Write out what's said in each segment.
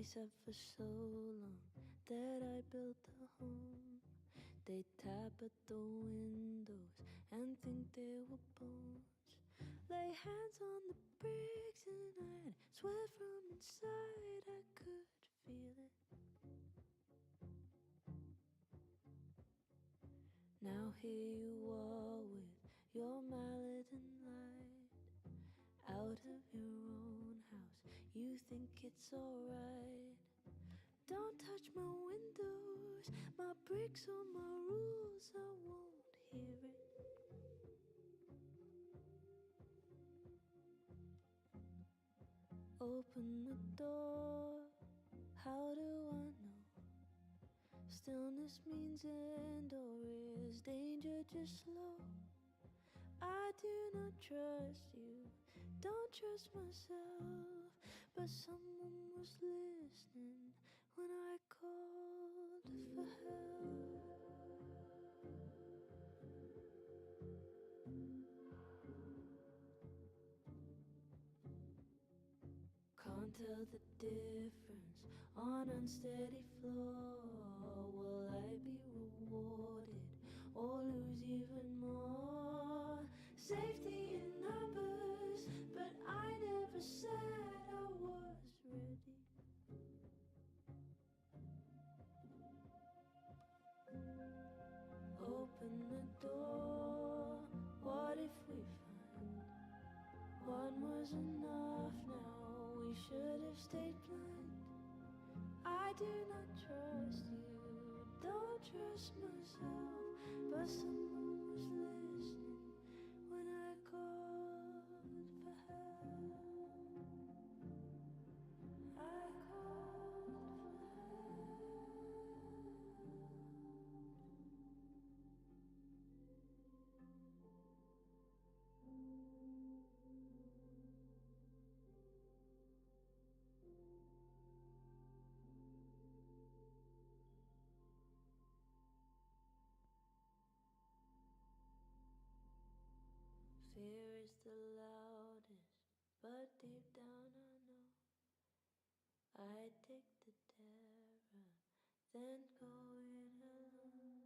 said for so long that I built a home. They tap at the windows and think they were bones. Lay hands on the bricks and I'd swear from inside I could feel it. Now here you are with your mallet and light. Out of your own house, you think it's alright. Don't touch my windows, my bricks or my rules, I won't hear it. Open the door, how do I know? Stillness means end, or is danger just slow? I do not trust you, don't trust myself, but someone was listening when I called for help. Can't tell the difference on unsteady floor. Will I be rewarded or lose even more? Safety in numbers, but I never said I was ready. Open the door, what if we find one was enough? Now we should have stayed blind. I do not trust you, don't trust myself, but someone was listening when I called for help. I called for Fear is the loudest, but deep down I know I'd take the terror, then go it alone.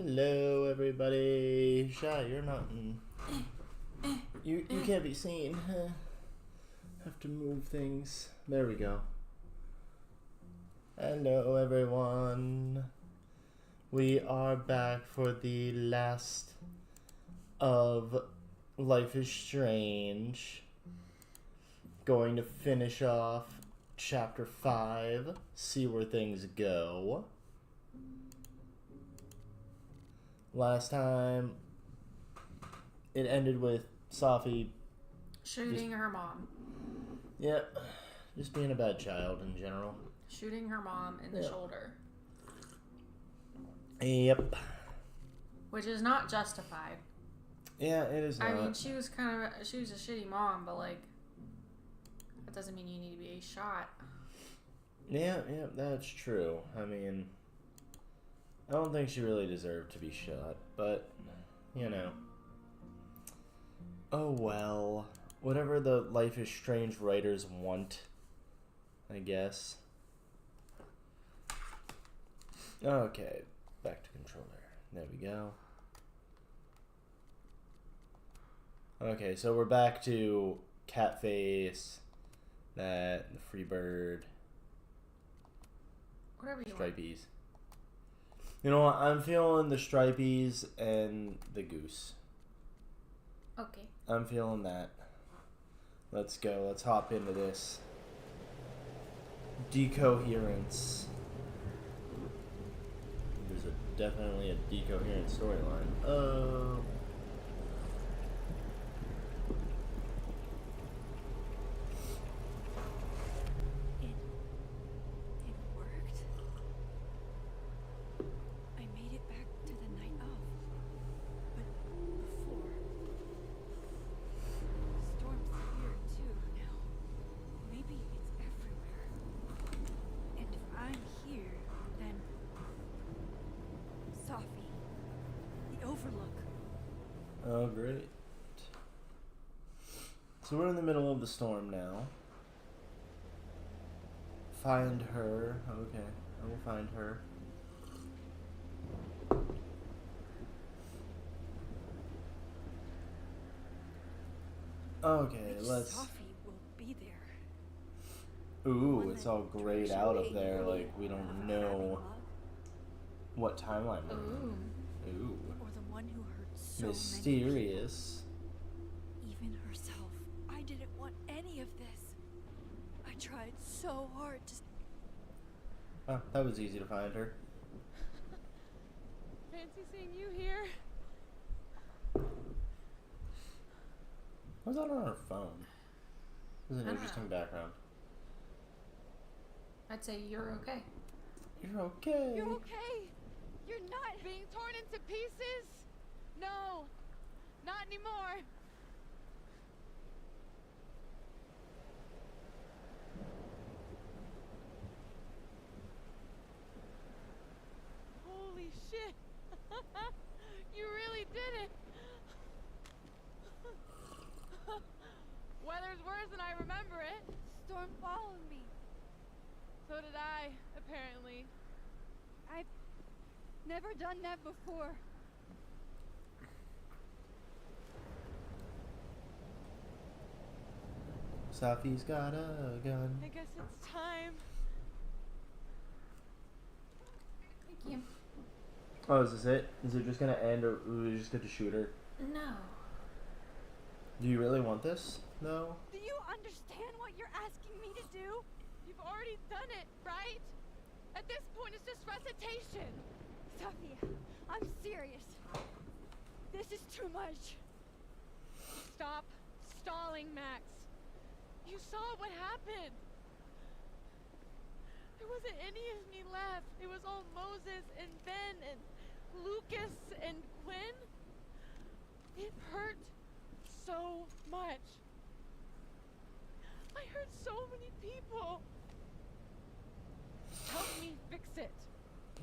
Hello, everybody. Shy, you're not in. You can't be seen. Have to move things. There we go. Hello, everyone. We are back for the last of Life is Strange. Going to finish off chapter 5. See where things go. Last time, it ended with Safi shooting her mom. Yep, just being a bad child in general. Shooting her mom in the shoulder. Yep. Which is not justified. Yeah, it is not. I mean, she was a shitty mom, but like, that doesn't mean you need to be shot. Yeah, that's true. I mean, I don't think she really deserved to be shot, but, you know. Oh well. Whatever the Life is Strange writers want, I guess. Okay, back to controller. There we go. Okay, so we're back to Catface, the Freebird, whatever you Stripies. want. You know what? I'm feeling the Stripies and the Goose. Okay. I'm feeling that. Let's go. Let's hop into this. Decoherence. There's definitely a decoherent storyline. It worked. I made it back to the night of. But before, storm's here too now. Maybe it's everywhere. And if I'm here, then Safi, the Overlook. Oh, great. So we're in the middle of the storm now. Find her. Okay, I will find her. Okay, let's... Safi will be there. Ooh, it's all grayed out up there, like we don't know what timeline we're in. Ooh. Or the one who hurt so Mysterious. many people. Even herself. I didn't want any of this. I tried so hard to... Oh, that was easy to find her. Fancy seeing you here. What's that on her phone? This is an interesting background. I'd say you're okay. You're okay. You're okay. You're not Being torn into pieces? No, not anymore. Holy shit. You really did it. Weather's worse than I remember it. Storm followed me. So did I, apparently. I've never done that before. Safi's got a gun. I guess it's time. Thank you. Oh, is this it? Is it just gonna end, or we just get to shoot her? No. Do you really want this? No. Do you understand what you're asking me to do? You've already done it, right? At this point, it's just recitation. Sophia, I'm serious. This is too much. Stop stalling, Max. You saw what happened. There wasn't any of me left. It was all Moses and Ben and Lucas and Quinn. It hurt so much. I hurt so many people. Help me fix it.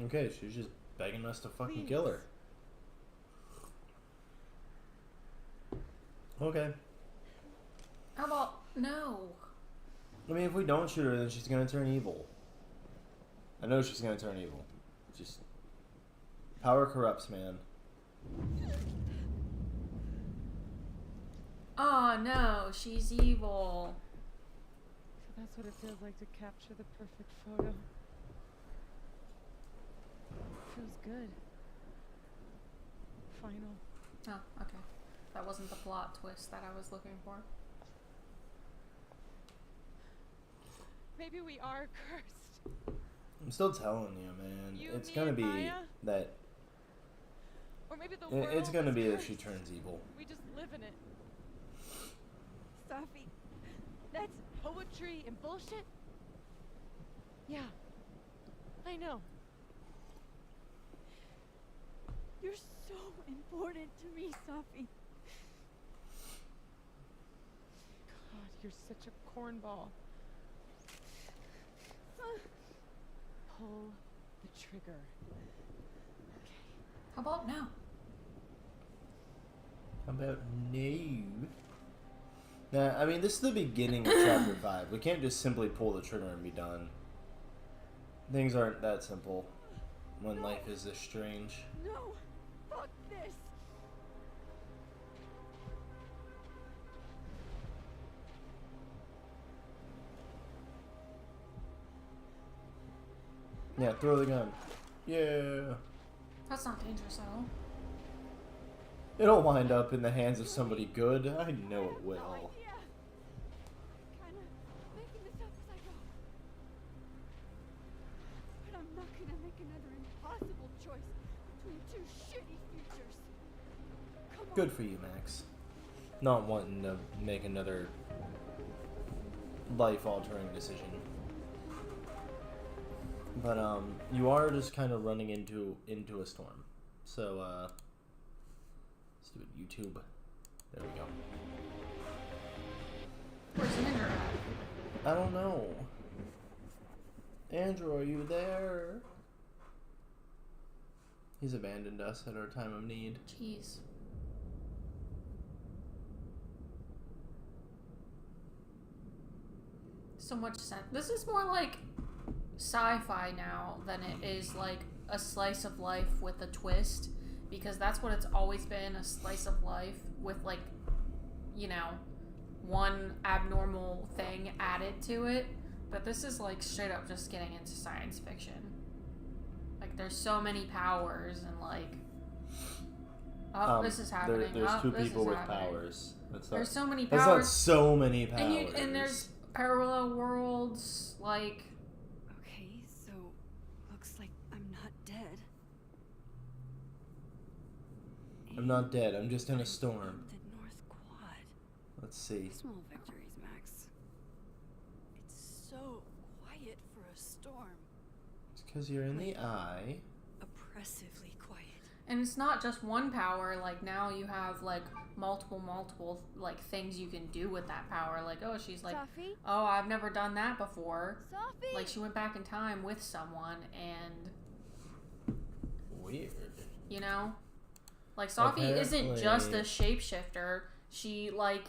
Okay, she's just begging us to fucking Please. kill her. Okay. How about no? I mean, if we don't shoot her, then she's gonna turn evil. I know she's gonna turn evil. Just Power corrupts, man. Oh no, she's evil. So that's what it feels like to capture the perfect photo. Feels good. Final. Oh, okay. That wasn't the plot twist that I was looking for. Maybe we are cursed. I'm still telling you, man. You, It's me, gonna and be Maya? that. Or maybe the world It's gonna is be that cursed. she turns evil. We just live in it. Safi, That's poetry and bullshit? Yeah. I know. you're so important to me, Safi. God, you're such a cornball. Pull the trigger. How about now? How about no? Nah, I mean, this is the beginning of chapter 5. We can't just simply pull the trigger and be done. Things aren't that simple when life is this strange. No, fuck this. Yeah, throw the gun. Yeah. That's not dangerous at all. It'll wind up in the hands of somebody good. I know it No will. idea. Kinda making this up as I go. But I'm not gonna make another impossible choice between two shitty futures. Come on. Good for you, Max. Not wanting to make another life-altering decision. But you are just kind of running into a storm. So let's do it. YouTube. There we go. Where's Andrew at? I don't know. Andrew, are you there? He's abandoned us at our time of need. Jeez. So much sense. This is more like sci-fi now than it is like a slice of life with a twist, because that's what it's always been, a slice of life with, like, you know, one abnormal thing added to it. But this is like straight up just getting into science fiction. Like, there's so many powers and like, this is happening. There's two this people is with happening. powers. That's not, There's so many that's not powers. so many powers. And there's parallel worlds, like, Okay, so looks like I'm not dead. I'm not dead. I'm just in a storm. The North Quad. Let's see. Small victories, Max. It's so quiet for a storm. It's because you're in the eye. Oppressively quiet. and it's not just one power. Like, now you have like multiple like things you can do with that power. Like, oh, she's like, Safi? oh, I've never done that before. Safi? Like, she went back in time with someone, and Weird. you know, like, Safi isn't just a Apparently- shapeshifter. She like,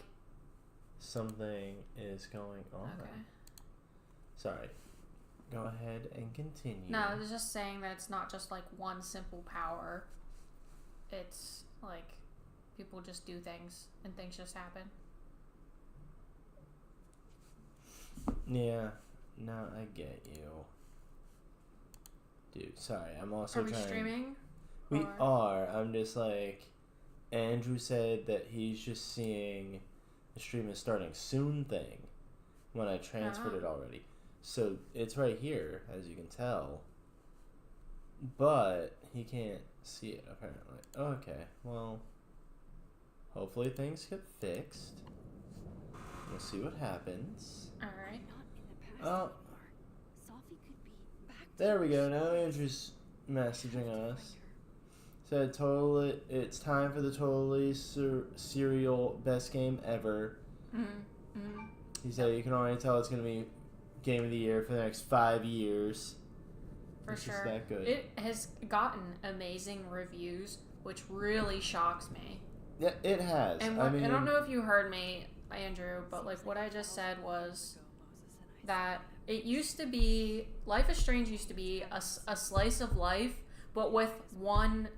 Something is going on. okay. Sorry. Go ahead and continue. No, I was just saying that it's not just like one simple power. It's like people just do things and things just happen. Yeah. No, I get you. Dude, sorry. I'm also Are we trying. streaming? We Or- are. I'm just like. Andrew said that he's just seeing the stream is starting soon thing when I transferred it already. So it's right here, as you can tell. But he can't see it, apparently. Okay, well. Hopefully things get fixed. We'll see what happens. Alright. Not in the past Oh. anymore. Safi could be back to There we go. where she Now was. Andrew's messaging Have to us. find her. Said totally. It's time for the totally serial best game ever. He said you can already tell it's gonna be game of the year for the next 5 years. For It's sure. just that good. It has gotten amazing reviews, which really shocks me. Yeah, it has. And I what, mean, I don't know if you heard me, Andrew, but like what I just said was that it used to be, Life is Strange used to be a slice of life, but with one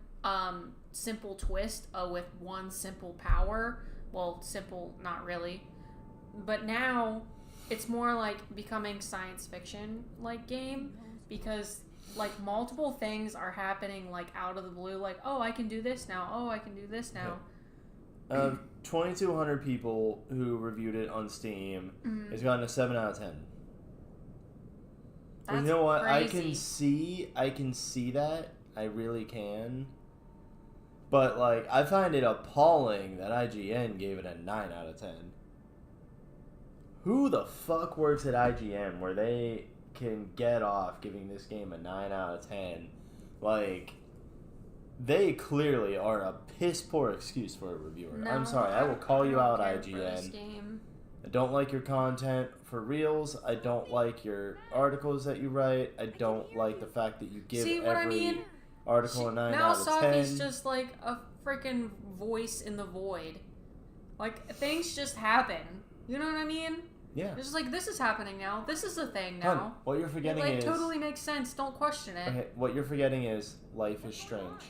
simple twist, with one simple power. Well, simple, not really. But now it's more like becoming science fiction like game, because like multiple things are happening like out of the blue, like, oh, I can do this now, oh, I can do this now. 2,200 people who reviewed it on Steam. It's gotten a 7 out of 10. That's you know what? crazy. I can see that. I really can. But like, I find it appalling that IGN gave it a 9 out of 10. Who the fuck works at IGN where they can get off giving this game a 9 out of 10? Like, they clearly are a piss poor excuse for a reviewer. No, I'm sorry, I will call you out, don't care for this IGN. game. I don't like your content for reels. I don't like your articles that you write. I don't like the fact that you give See what I every mean? article a 9 Now out of 10. Safi's just like a freaking voice in the void. Like, things just happen. You know what I mean? Yeah. It's just like, this is happening now. This is a thing now. Hun, what you're forgetting it, like, is... totally makes sense. Don't question it. Okay, what you're forgetting is life is strange.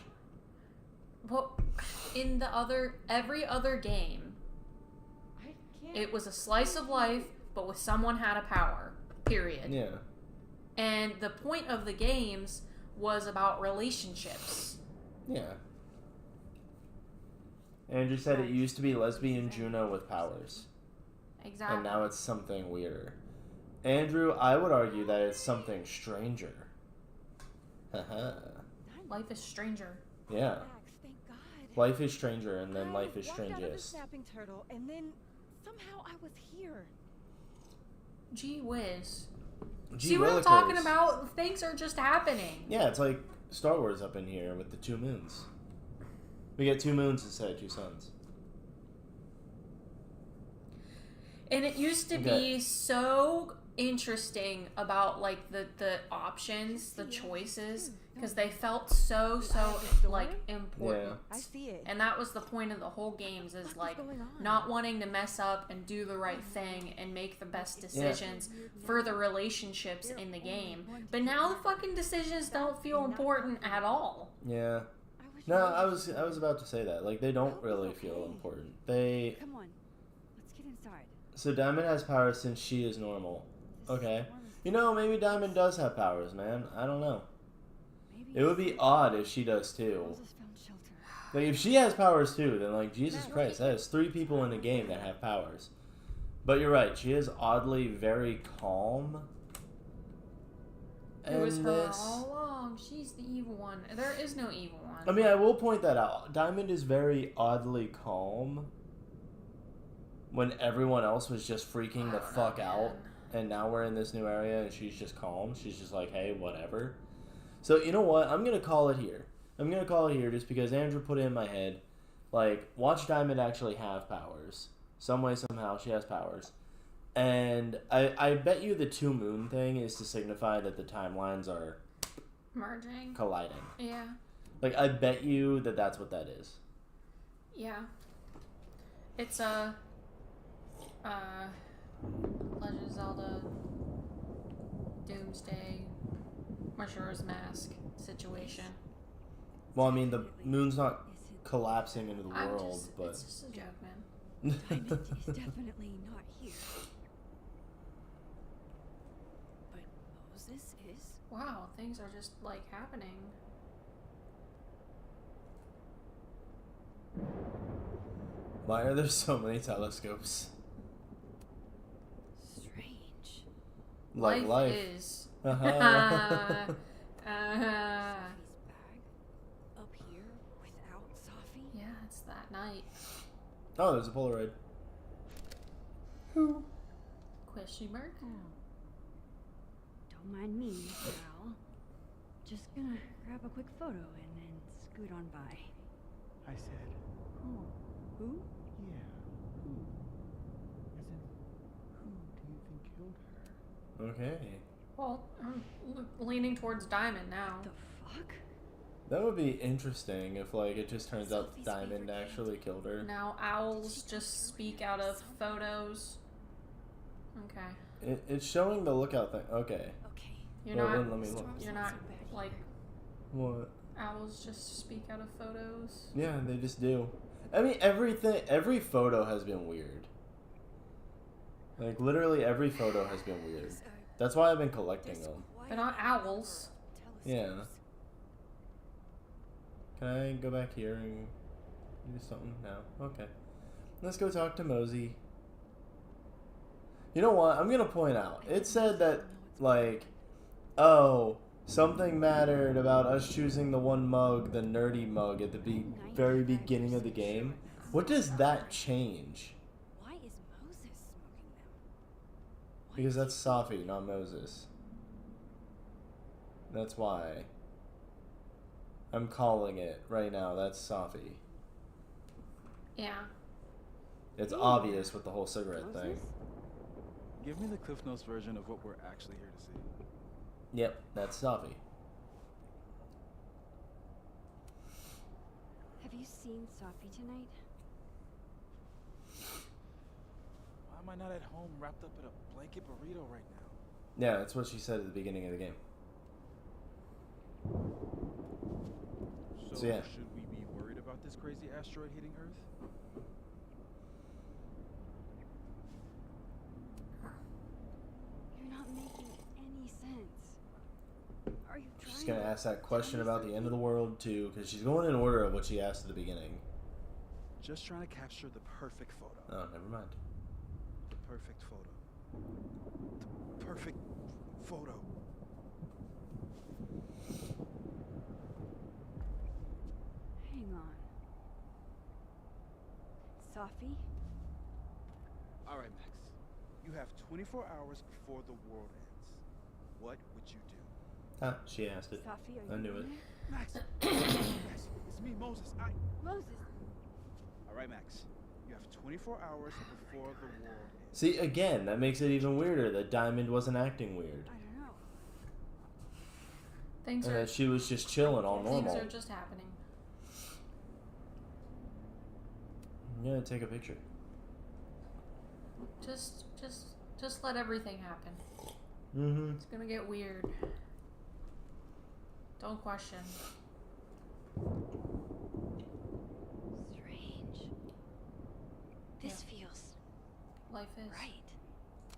But in every other game, I can't. it was a slice of life, but with someone had a power. Period. Yeah. And the point of the games was about relationships. Yeah. Andrew said it used to be lesbian Juno with powers. Exactly. And now it's something weirder. Andrew, I would argue that it's something stranger. Haha. Life is stranger. Yeah. Thank God. Life is stranger, and then I life is walked out of the strangest. snapping turtle, and then somehow I was here. Gee whiz. Gee See what I'm willikers. talking about? Things are just happening. Yeah, it's like Star Wars up in here with the 2 moons. We get 2 moons instead of 2 suns. And it used to be so interesting about like the options, the choices, because they felt so like important. I see it. And that was the point of the whole games, is like going on? not wanting to mess up and do the right thing and make the best decisions for the relationships in the game. But now the fucking decisions don't feel important at all. Yeah. No, I was about to say that. Like, they don't really feel important. They... Come on, let's get inside. So Diamond has powers since she is normal. Okay. You know, maybe Diamond does have powers, man. I don't know. It would be odd if she does too. Moses found shelter. Like, if she has powers too, then, like, Jesus Christ, that is 3 people in a game that have powers. But you're right, she is oddly very calm. It was her all along. She's the evil one. There is no evil one. I mean, I will point that out. Diamond is very oddly calm when everyone else was just freaking the fuck out. And now we're in this new area and she's just calm. She's just like, hey, whatever. So, you know what? I'm going to call it here. I'm going to call it here just because Andrew put it in my head. Like, watch Diamond actually have powers. Some way, somehow, she has powers. And I bet you the 2 moon thing is to signify that the timelines are merging. colliding. Yeah. Like, I bet you that that's what that is. Yeah. It's a Legend of Zelda Doomsday Majora's Mask situation. Well, I mean, the moon's not collapsing into the world, but... It's just a joke, man. Diamond is definitely not here. But Moses is. Wow, things are just, like, happening. Why are there so many telescopes? Strange. Like life. is. Uh-huh. Safi's bag up here without Safi. Yeah, it's that night. Oh, there's a Polaroid. Question mark? Don't mind me, pal. Just gonna grab a quick photo and then scoot on by. I said, Oh, who? yeah, who? As in, who do you think killed her? Okay. Well, I'm leaning towards Diamond now. The fuck? That would be interesting if, like, it just turns out Diamond actually killed her. Now owls just speak out of photos. Okay. It's showing the lookout thing. Okay. Okay. You're Well, not. then let me look. You're not like. What? Owls just speak out of photos. Yeah, they just do. I mean, every photo has been weird. Like, literally every photo has been weird. That's why I've been collecting them. They're not owls. Yeah. Can I go back here and do something now? Okay. Let's go talk to Mosey. You know what? I'm gonna point out. It said that, like, oh, something mattered about us choosing the one mug, the nerdy mug, at the very beginning of the game. What does that change? Why is Moses smoking them? Because that's Safi, not Moses. That's why. I'm calling it right now. That's Safi. Yeah. It's obvious with the whole cigarette thing. Give me the Cliff Notes version of what we're actually here to see. Yep, that's Safi. Have you seen Sophie tonight? Why am I not at home wrapped up in a blanket burrito right now? Yeah, that's what she said at the beginning of the game. So yeah. Should we be worried about this crazy asteroid hitting Earth? You're not making any sense. Are you trying She's gonna to ask that tell question me about the end of the something? world too, because she's going in order of what she asked at the beginning. Just trying to capture the perfect photo. Oh, never mind. The perfect photo. The perfect photo. Hang on. Sophie? All right, Max. You have 24 hours before the world ends. What would you do? Ah, she asked it. Sophie, are I you knew in it. there? Max! Max, it's me, Moses. Moses! All right, Max. You have 24 hours before the world ends. See, again, that makes it even weirder that Diamond wasn't acting weird. I don't know. Things And are that she was just chilling all normal. things are just happening. I'm gonna take a picture. Just let everything happen. Mm-hmm. It's gonna get weird. Don't question. Strange. This feels Life is. right.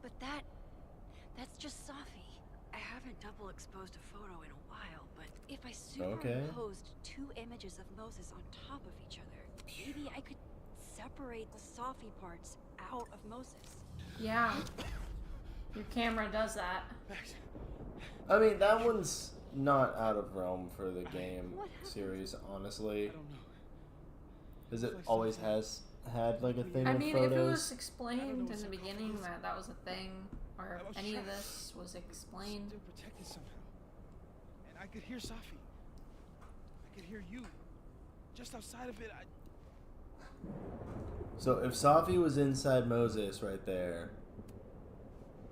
But that's just Sophie. I haven't double exposed a photo in a while, but if I superimposed two images of Moses on top of each other, maybe I could separate the Sophie parts out of Moses. Yeah. Your camera does that. Max, I mean, that one's not out of realm for the game What happened? series, I honestly. don't know. Because it always has had, like, a thing I with mean, photos. if it was I explained don't know in what's the up with beginning this. that was a thing, or I was any of trapped. this was explained, Still protected somehow. And I could hear Safi. I could hear you. Just outside of it, So if Safi was inside Moses right there,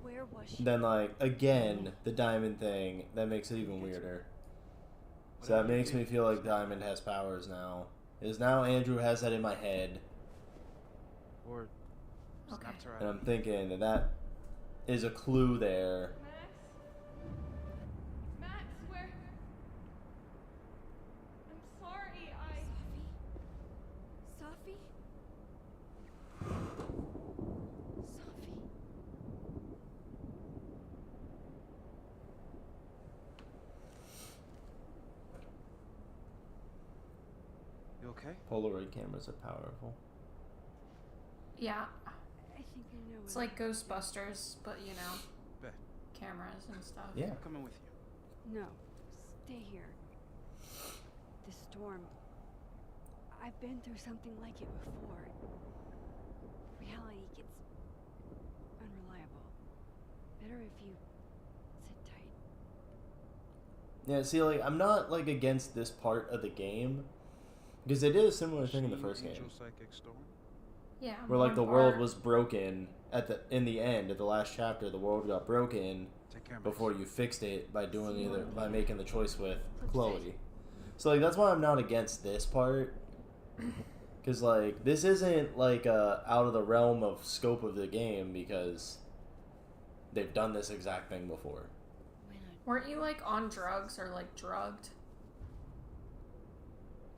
Where was she? then, like, again, the Diamond thing, that makes it even weirder. So that makes me feel like Diamond has powers now. Is now Andrew has that in my head, or Okay. snapped her out. and I'm thinking that that is a clue there. Max, where? I'm sorry, Sophie? Sophie? You okay? Polaroid cameras are powerful. yeah, I think I know it's it. like Ghostbusters, but you know, Bet. cameras and stuff. Yeah. I'm coming with you. No, stay here. The storm. I've been through something like it before. Reality gets unreliable. Better if you sit tight. Yeah, see, like, I'm not, like, against this part of the game, because they did a similar thing in the She first game, Angel Psychic Storm? Yeah. where, like, one the world part- was broken in the end, at the last chapter, the world got broken Take care, Max. before you fixed it by by making the choice with Chloe. So, like, that's why I'm not against this part, because, like, this isn't, like, out of the realm of scope of the game, because they've done this exact thing before. When I Weren't you like on drugs or like drugged?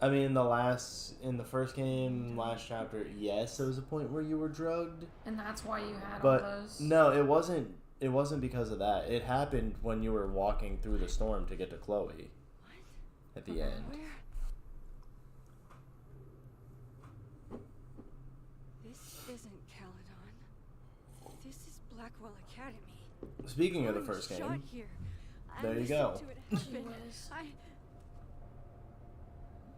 I mean, in the first game, last chapter, yes, there was a point where you were drugged. And that's why you had But all those. no, it wasn't. It wasn't because of that. It happened when you were walking through the storm to get to Chloe. What? At the end. Where? This isn't Caledon. This is Blackwell Academy. Speaking of the I'm first shot game, here. I there you listened go. to it She happen. was.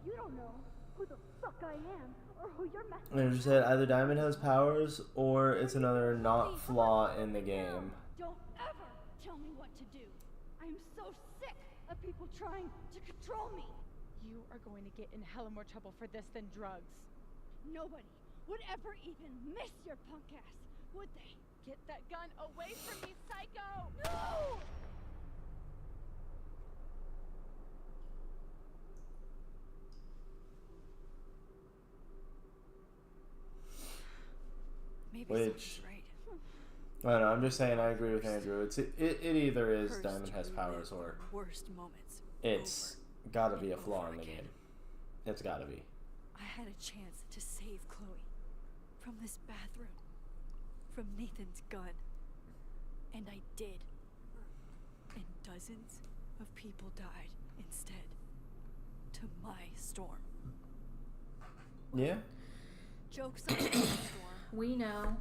You don't know who the fuck I am or who you're messing and you said either Diamond has powers or it's another not flaw in the game. Don't ever tell me what to do. I'm so sick of people trying to control me. You are going to get in hella more trouble for this than drugs. Nobody would ever even miss your punk ass, would they? Get that gun away from me, psycho! No! Maybe Which- something's right. I don't know, I'm just saying I agree with Andrew. It either is Cursed Diamond has to powers relive or the worst moments. it's over gotta be a and flaw over in the again. game. It's gotta be. I had a chance to save Chloe from this bathroom, from Nathan's gun, and I did. And dozens of people died instead. To my storm. Yeah? Joke's on you, Storm. We know.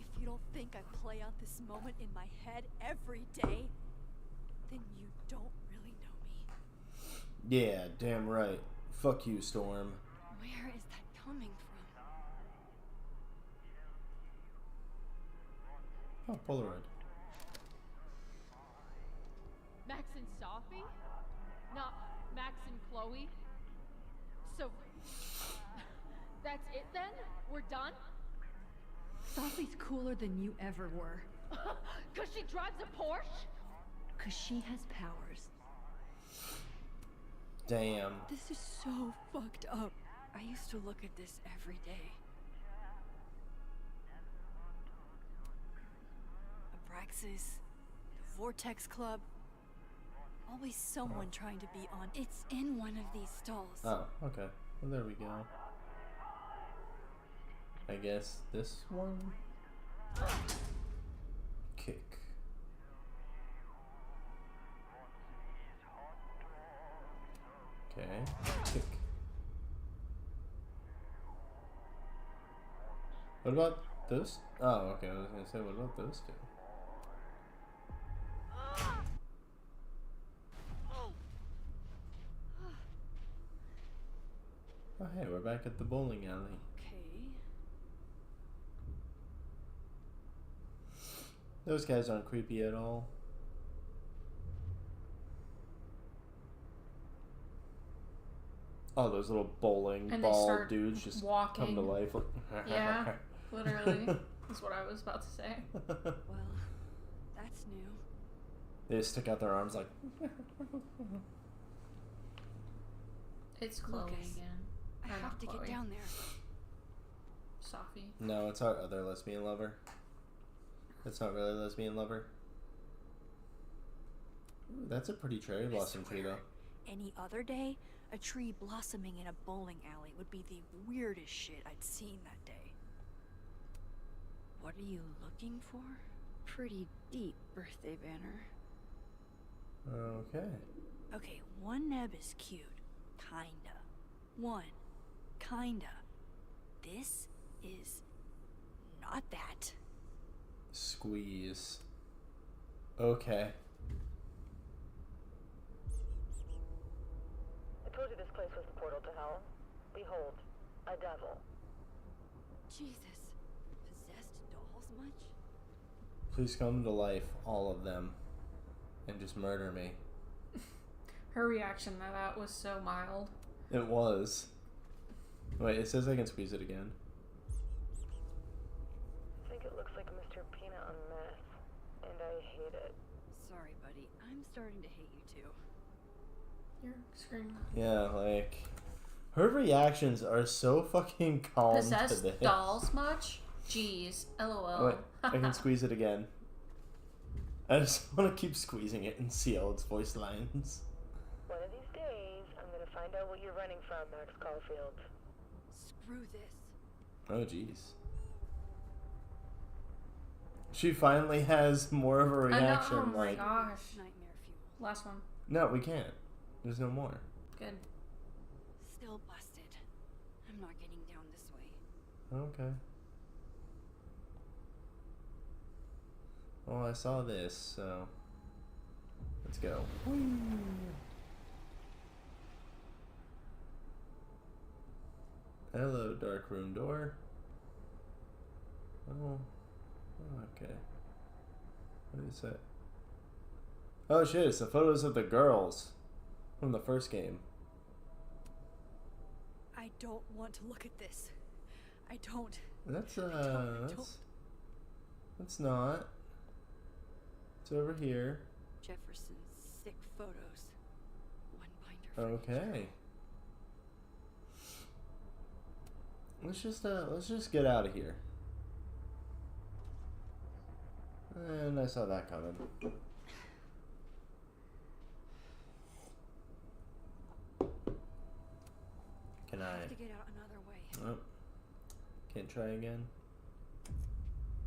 If you don't think I play out this moment in my head every day, then you don't really know me. Yeah, damn right. Fuck you, Storm. Where is that coming from? Oh, Polaroid. Max and Sophie? Not Max and Chloe? So, that's it then? We're done? Sophie's cooler than you ever were. Cause she drives a Porsche? Cause she has powers. Damn. This is so fucked up. I used to look at this every day. Abraxas, the Vortex Club. Always someone trying to be on. It's in one of these stalls. Oh, okay. Well, there we go. I guess this one? Kick. Okay. Kick. What about those? Oh, okay. I was gonna say, what about those two? Oh, hey, we're back at the bowling alley. Okay. Those guys aren't creepy at all. Oh, those little bowling And they ball start dudes just walking. come to life. Yeah, literally. That's what I was about to say. Well, that's new. They just stick out their arms like. It's Chloe Lucas, again. I Or have not to Chloe. get down there. Sophie. No, it's our other lesbian lover. It's not really a lesbian lover. Ooh, that's a pretty cherry blossom tree, though. Any other day, a tree blossoming in a bowling alley would be the weirdest shit I'd seen that day. What are you looking for? Pretty deep birthday banner. Okay. Okay, one neb is cute. Kinda. One. Kinda. This is not that. Squeeze. Okay. I told you this place was the portal to hell. Behold, a devil. Jesus. Possessed dolls much? Please come to life, all of them, and just murder me. Her reaction to that was so mild. It was. Wait, it says I can squeeze it again. I think it looks like Mr. Peanut on meth, and I hate it. Sorry, buddy. I'm starting to hate you too. You're screaming. Yeah, like her reactions are so fucking calm to Possessed this. dolls much? Jeez. LOL. Wait, I can squeeze it again. I just want to keep squeezing it and see all its voice lines. One of these days, I'm gonna find Find out what you're running from, Max Caulfield. Screw this. Oh, jeez. She finally has more of a reaction. I know, oh my like, gosh. Nightmare fuel. Last one. no, we can't. There's no more. Good. Still busted. I'm not getting down this way. Okay. Well, I saw this, so let's go. Hello, dark room door. Oh, okay. What is that? Oh shit, it's the photos of the girls from the first game. I don't want to look at this. I don't. That's not. It's over here. Jefferson's sick photos. One binder for each Okay. girl. Let's just get out of here. And I saw that coming. Can I I? have to get out another way. Oh, can't try again.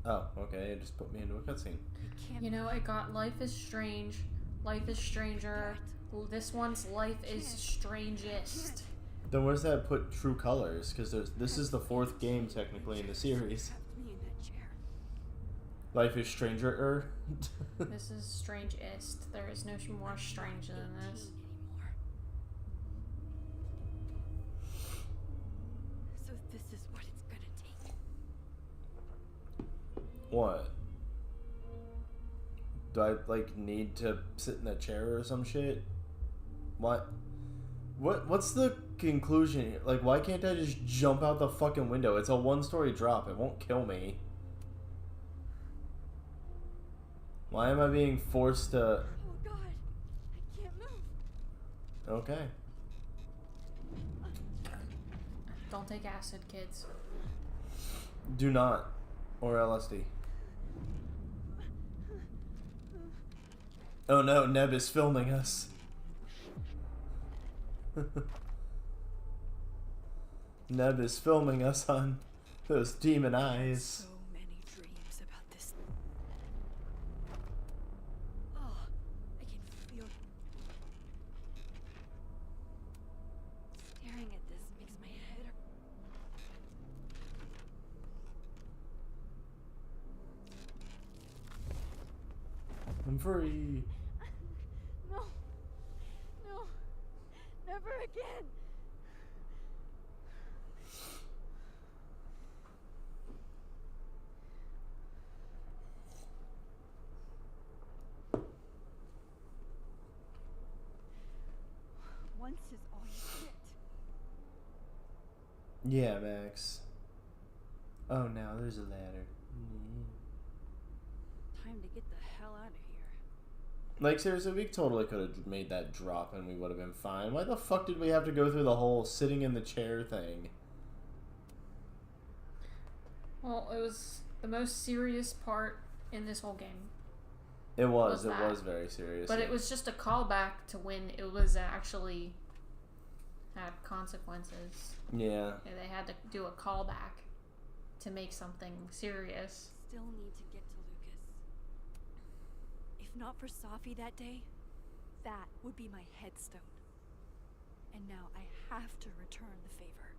Oh, okay. It just put me into a cutscene. I can't. You know, it got Life is Strange, Life is Stranger. This one's Life is Strangest. Then where's that put True Colors? Because this is the fourth game technically in the series. Me in that chair. Life is Stranger. This is Strangest. There is no more strange than this. Anymore. So this is what it's gonna take. What? Do I like need to sit in a chair or some shit? What? What's the conclusion here? Like, why can't I just jump out the fucking window? It's a one-story drop. It won't kill me. Why am I being forced to... Oh God, I can't move. Okay. Don't take acid, kids. Do not. Or LSD. Oh no, Neb is filming us. Neb is filming us on those demon eyes. So many dreams about this. Oh, I can feel. Staring at this makes my head hurt. I'm free. No. No. Never again. Once is all you get. Yeah, Max. Oh, now there's a ladder. Time to get the hell out of here. Like, seriously, we totally could have made that drop and we would have been fine. Why the fuck did we have to go through the whole sitting in the chair thing? Well, it was the most serious part in this whole game. It was that. very serious. But it was just a callback to when it was actually had consequences. Yeah. And they had to do a callback to make something serious. Still need to get to Lucas. If not for Safi that day, that would be my headstone. And now I have to return the favor.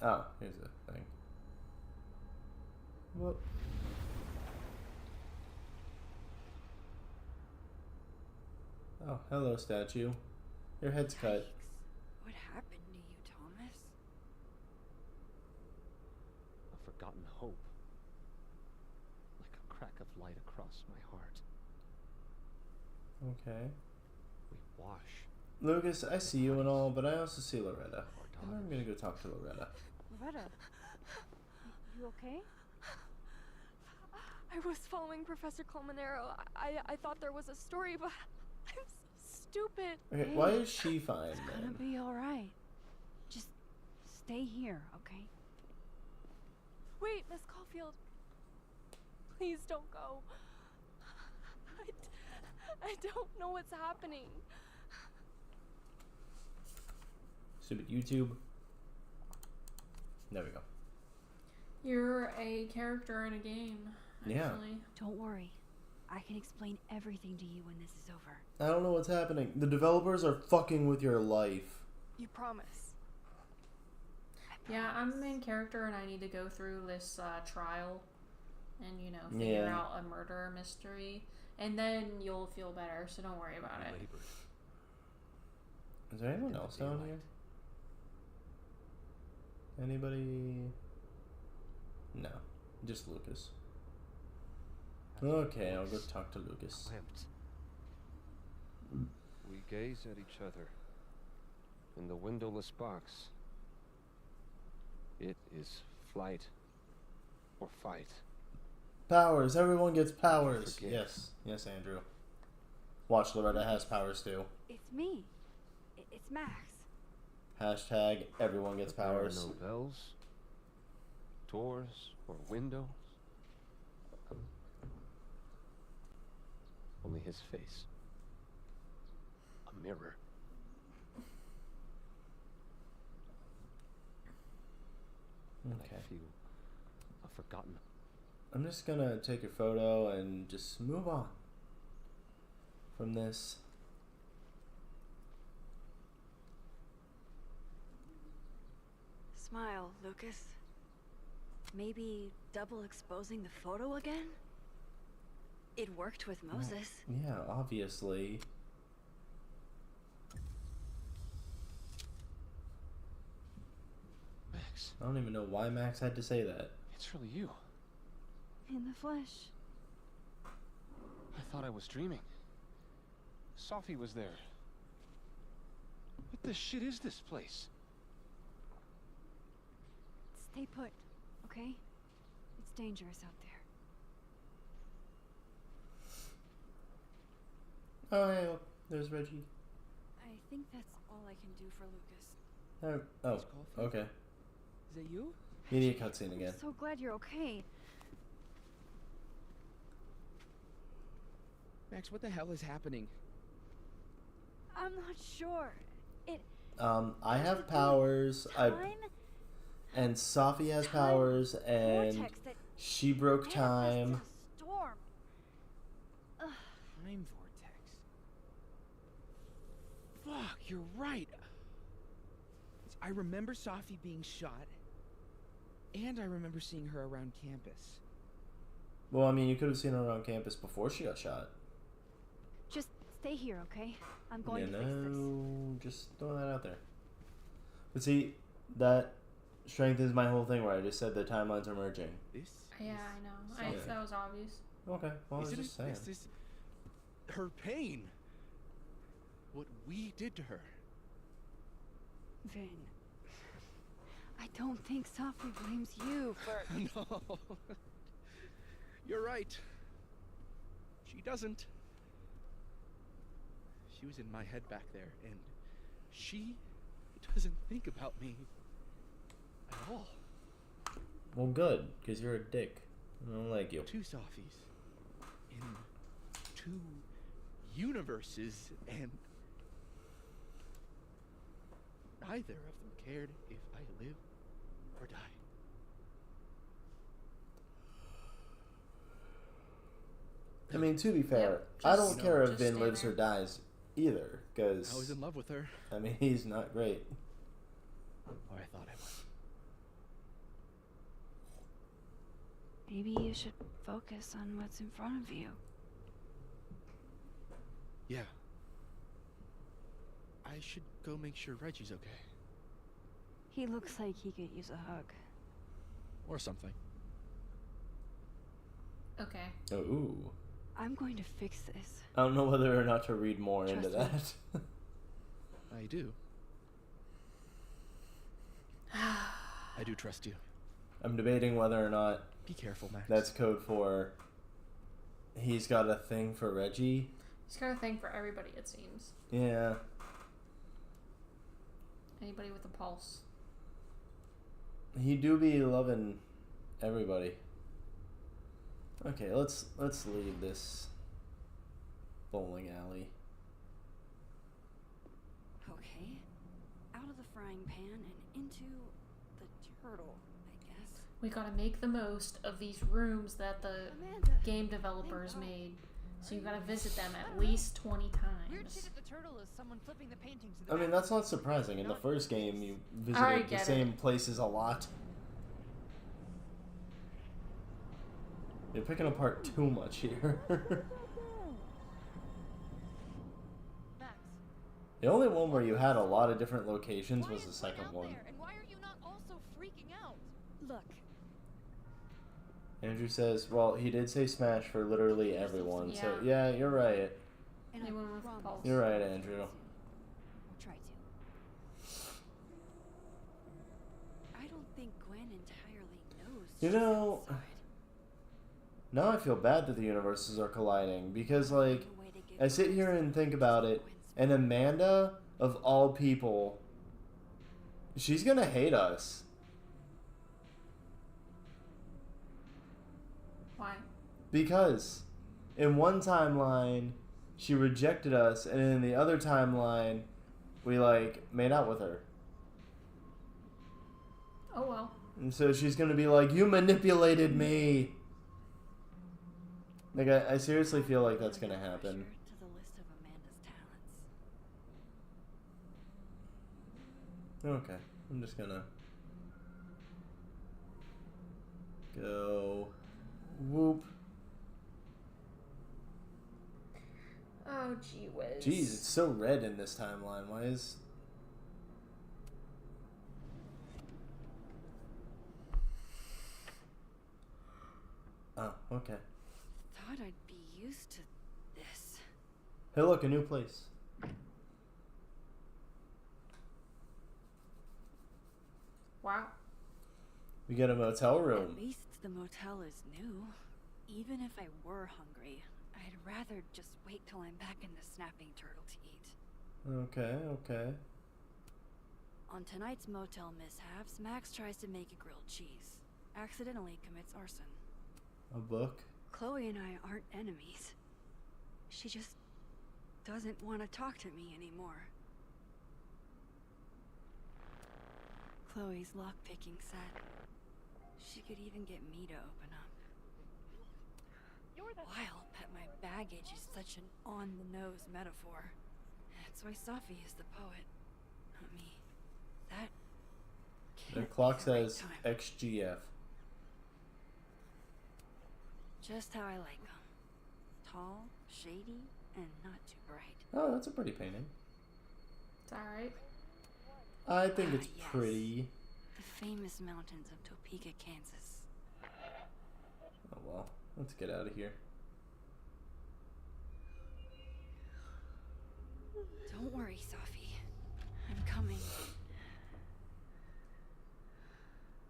Oh, here's the thing. Whoop. Oh, hello, statue. Your head's cut. Yikes. What happened to you, Thomas? A forgotten hope. Like a crack of light across my heart. Okay. We wash. Lucas, I see you and all, but I also see Loretta. And I'm gonna go talk to Loretta. Loretta, you okay? I was following Professor Colmenero. I thought there was a story, but I'm so stupid. Okay, Hey, why is she fine It's gonna then? be alright. Just stay here, okay? Wait, Miss Caulfield. Please don't go. I don't know what's happening. Stupid YouTube. There we go. You're a character in a game, actually. Yeah. Don't worry. I can explain everything to you when this is over. I don't know what's happening. The developers are fucking with your life. You promise. Yeah, I'm the main character and I need to go through this trial and, you know, figure Yeah. out a murder mystery. And then you'll feel better, so don't worry about it. Is there anyone else down here? Anybody? No. Just Lucas. Okay, I'll go talk to Lucas. We gaze at each other in the windowless box. It is flight or fight. Powers. Everyone gets powers. Forget. Yes. Yes, Andrew. Watch, Loretta has powers too. It's me. It's Max. Hashtag everyone gets powers. There are no bells, doors, or windows. Only his face. A mirror. And Okay. I feel forgotten. I'm just gonna take a photo and just move on from this. Smile, Lucas. Maybe double exposing the photo again? It worked with Moses. Yeah, obviously. Max, I don't even know why Max had to say that. it's really you. In the flesh. I thought I was dreaming. Sophie was there. What the shit is this place? Stay put, okay? It's dangerous out there. Oh, hey, look, there's Reggie. I think that's all I can do for Lucas. Oh, okay. Is that you? Media cutscene again. I'm so glad you're okay. Max, what the hell is happening? I'm not sure. I have powers. Time? And Sophie has Time powers, and vortex that she broke time. manifested a storm. Ugh. Time vortex. Fuck, you're right. I remember Sophie being shot, and I remember seeing her around campus. Well, I mean, you could have seen her around campus before she got shot. Just stay here, okay? I'm going You to fix this. know, just throw that out there. But see, that strengthens my whole thing where I just said the timelines are merging. This? Yeah, I know. Yeah. That was obvious. Okay, well, I was Isn't just saying. this her pain? What we did to her? Vin, I don't think Sophie blames you for... No. You're right. She doesn't. She was in my head back there, and she doesn't think about me at all. Well, good, because you're a dick. I don't like you. Two Sophies in two universes, and neither of them cared if I live or die. I mean, to be fair, Yep, I just- don't care if just Vin stay lives there. or dies either, because, I was in love with her, I mean, he's not great. or I thought I was. Maybe you should focus on what's in front of you. Yeah. I should go make sure Reggie's okay. He looks like he could use a hug. Or something. Okay. Oh, ooh. I'm going to fix this. I don't know whether or not to read more into Trust me. that. I do. I do trust you. I'm debating whether or not Be careful, Max. that's code for he's got a thing for Reggie. He's got a thing for everybody, it seems. Yeah. Anybody with a pulse. He do be loving everybody. Okay, let's leave this bowling alley. Okay. Out of the frying pan and into the turtle, I guess. We gotta make the most of these rooms that the Amanda, game developers made. So you gotta visit them I at don't know. least 20 Weird times. shit if the turtle is someone flipping the paintings in the I mean, back. that's not surprising. In the first game, you I visited the get same it. places a lot. You're picking apart too much here. Max, The only one where you had a lot of different locations why was the is Gwen second out one. there? And why are you not also freaking out? Look, Andrew says, well, he did say Smash for literally everyone, so Yeah. yeah, you're right. and They I went with promise Pulse. You're right, Andrew. I'll try to. I don't think Gwen entirely knows. You she's know, outside. now I feel bad that the universes are colliding, because, like, No way to get I sit here and think about it, and Amanda, of all people, she's gonna hate us. Why? Because in one timeline, she rejected us, and in the other timeline, we, like, made out with her. Oh well. And so she's gonna be like, you manipulated me! Like, I seriously feel like that's gonna happen. To the list of Amanda's talents. Okay, I'm just gonna go whoop. Oh, gee whiz. Jeez, it's so red in this timeline. Why is... Oh, okay. Thought I'd be used to this. Hey, look, a new place. Wow. We get a motel At room. least the motel is new. Even if I were hungry, I'd rather just wait till I'm back in the snapping turtle to eat. Okay, okay. On tonight's motel mishaps, Max tries to make a grilled cheese. Accidentally commits arson. A book. Chloe and I aren't enemies. She just doesn't want to talk to me anymore. Chloe's lockpicking set. She could even get me to open up. You're the Wild that my baggage is such an on-the-nose metaphor. That's why Safi is the poet, not me. That The can't clock be the right says time. XGF. Just how I like them. Tall, shady, and not too bright. Oh, that's a pretty painting. It's alright. I think it's Yes. pretty. The famous mountains of Topeka, Kansas. Oh well, let's get out of here. Don't worry, Safi. I'm coming.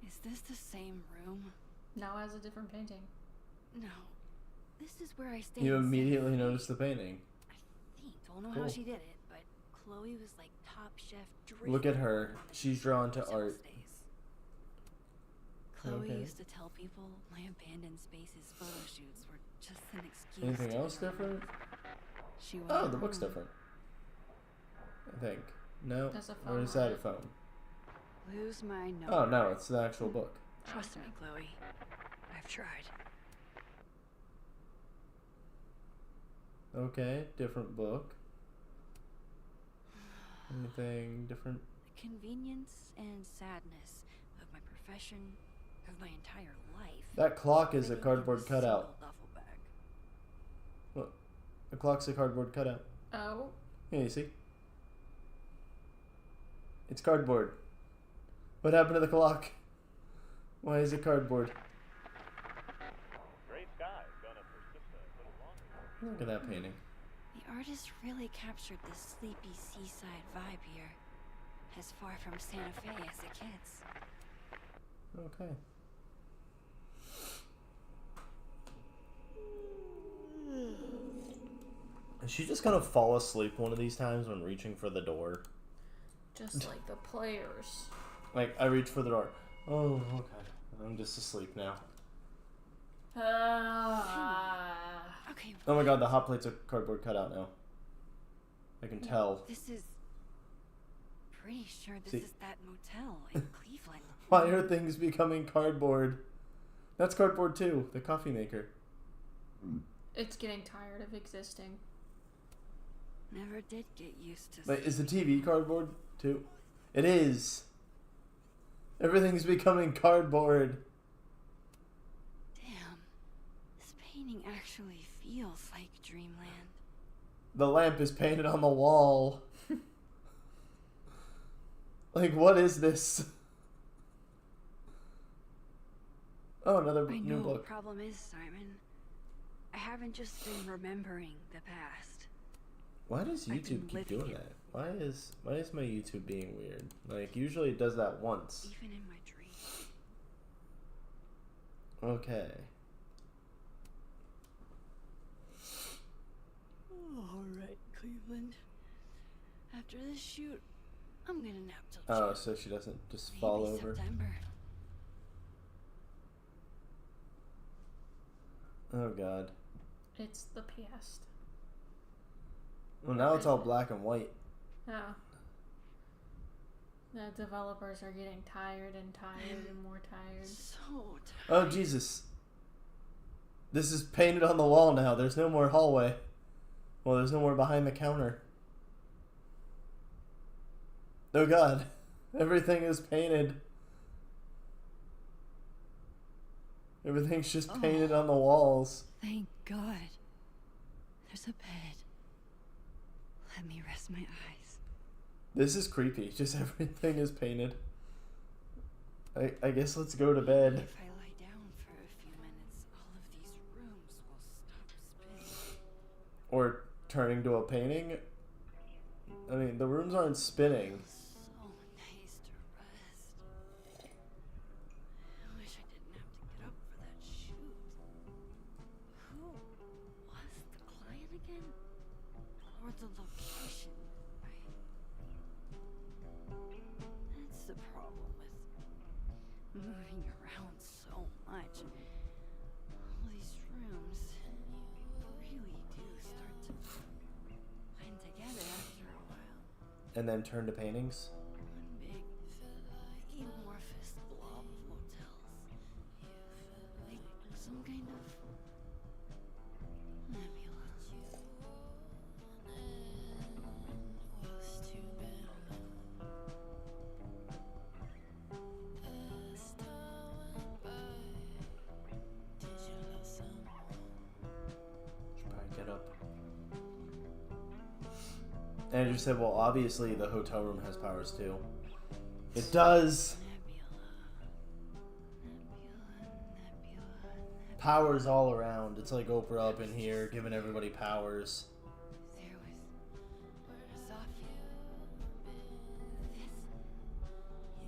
Is this the same room? Now it has a different painting. No. This is where I stayed. You in Santa immediately Fe. noticed the painting. I think. Don't know Cool. how she did it, but Chloe was like top chef. Look at her. on the She's drawn to hotel art. stays. Chloe Okay. used to tell people my abandoned spaces photo shoots were just an excuse. Anything to else go different? home. She went Oh, the book's home. different. I think. No? There's a Or phone is that on a it. phone? Lose my number. Oh, no, it's the actual book. Trust me, Chloe. I've tried. Okay, different book. Anything different? The convenience and sadness of my profession, of my entire life. That clock is a fitting in cardboard single cutout. duffel bag. What? The clock's a cardboard cutout. Oh. Yeah, you see? It's cardboard. What happened to the clock? Why is it cardboard? Gray sky gonna persist a little longer. Look at that painting. The artist really captured the sleepy seaside vibe here. As far from Santa Fe as it gets. Okay. Is she just gonna fall asleep one of these times when reaching for the door? Just like the players. Like, I reach for the door. Oh, okay. I'm just asleep now. Okay. Oh my god, the hot plate's a cardboard cutout now. I can tell. This is pretty sure this See- is that motel in Cleveland. Why are things becoming cardboard? That's cardboard too, the coffee maker. It's getting tired of existing. Never did get used to. Wait, is the TV cardboard too? It is. Everything's becoming cardboard. Damn, this painting actually feels like dreamland. The lamp is painted on the wall. Like, what is this? Oh, another I new know the book. problem is, Simon. I haven't just been remembering the past. Why does I've been YouTube keep living doing it. that? Why is my YouTube being weird? Like, usually it does that once. Even in my dreams. Okay. All right, Cleveland. After this shoot, I'm gonna nap till Oh, June. so she doesn't just Maybe fall over. September. Oh god. It's the past. Well, now it's all black and white. Yeah. The developers are getting tired and more tired. So Oh Jesus. This is painted on the wall now. There's no more hallway. Well, there's no more behind the counter. Oh god. Everything is painted. Everything's just painted on the walls. Thank God. There's a bed. Let me rest my eyes. This is creepy. Just everything is painted. I guess let's go to bed. If I lie down for a few minutes, all of these rooms will stop spinning. Or turning to a painting. I mean, the rooms aren't spinning. So nice to rest. I wish I didn't have to get up for that shoot. Who was the client again? Or the location? That's the problem with moving around so much. All these rooms really do start to blend together after a while. And then turn to paintings. One big amorphous blob of motels. Like some kind of nebula. Should probably get up. Andrew said, well, obviously the hotel room has powers too. It does! Powers all around. It's like Oprah up in here, giving everybody powers. There was Sophie.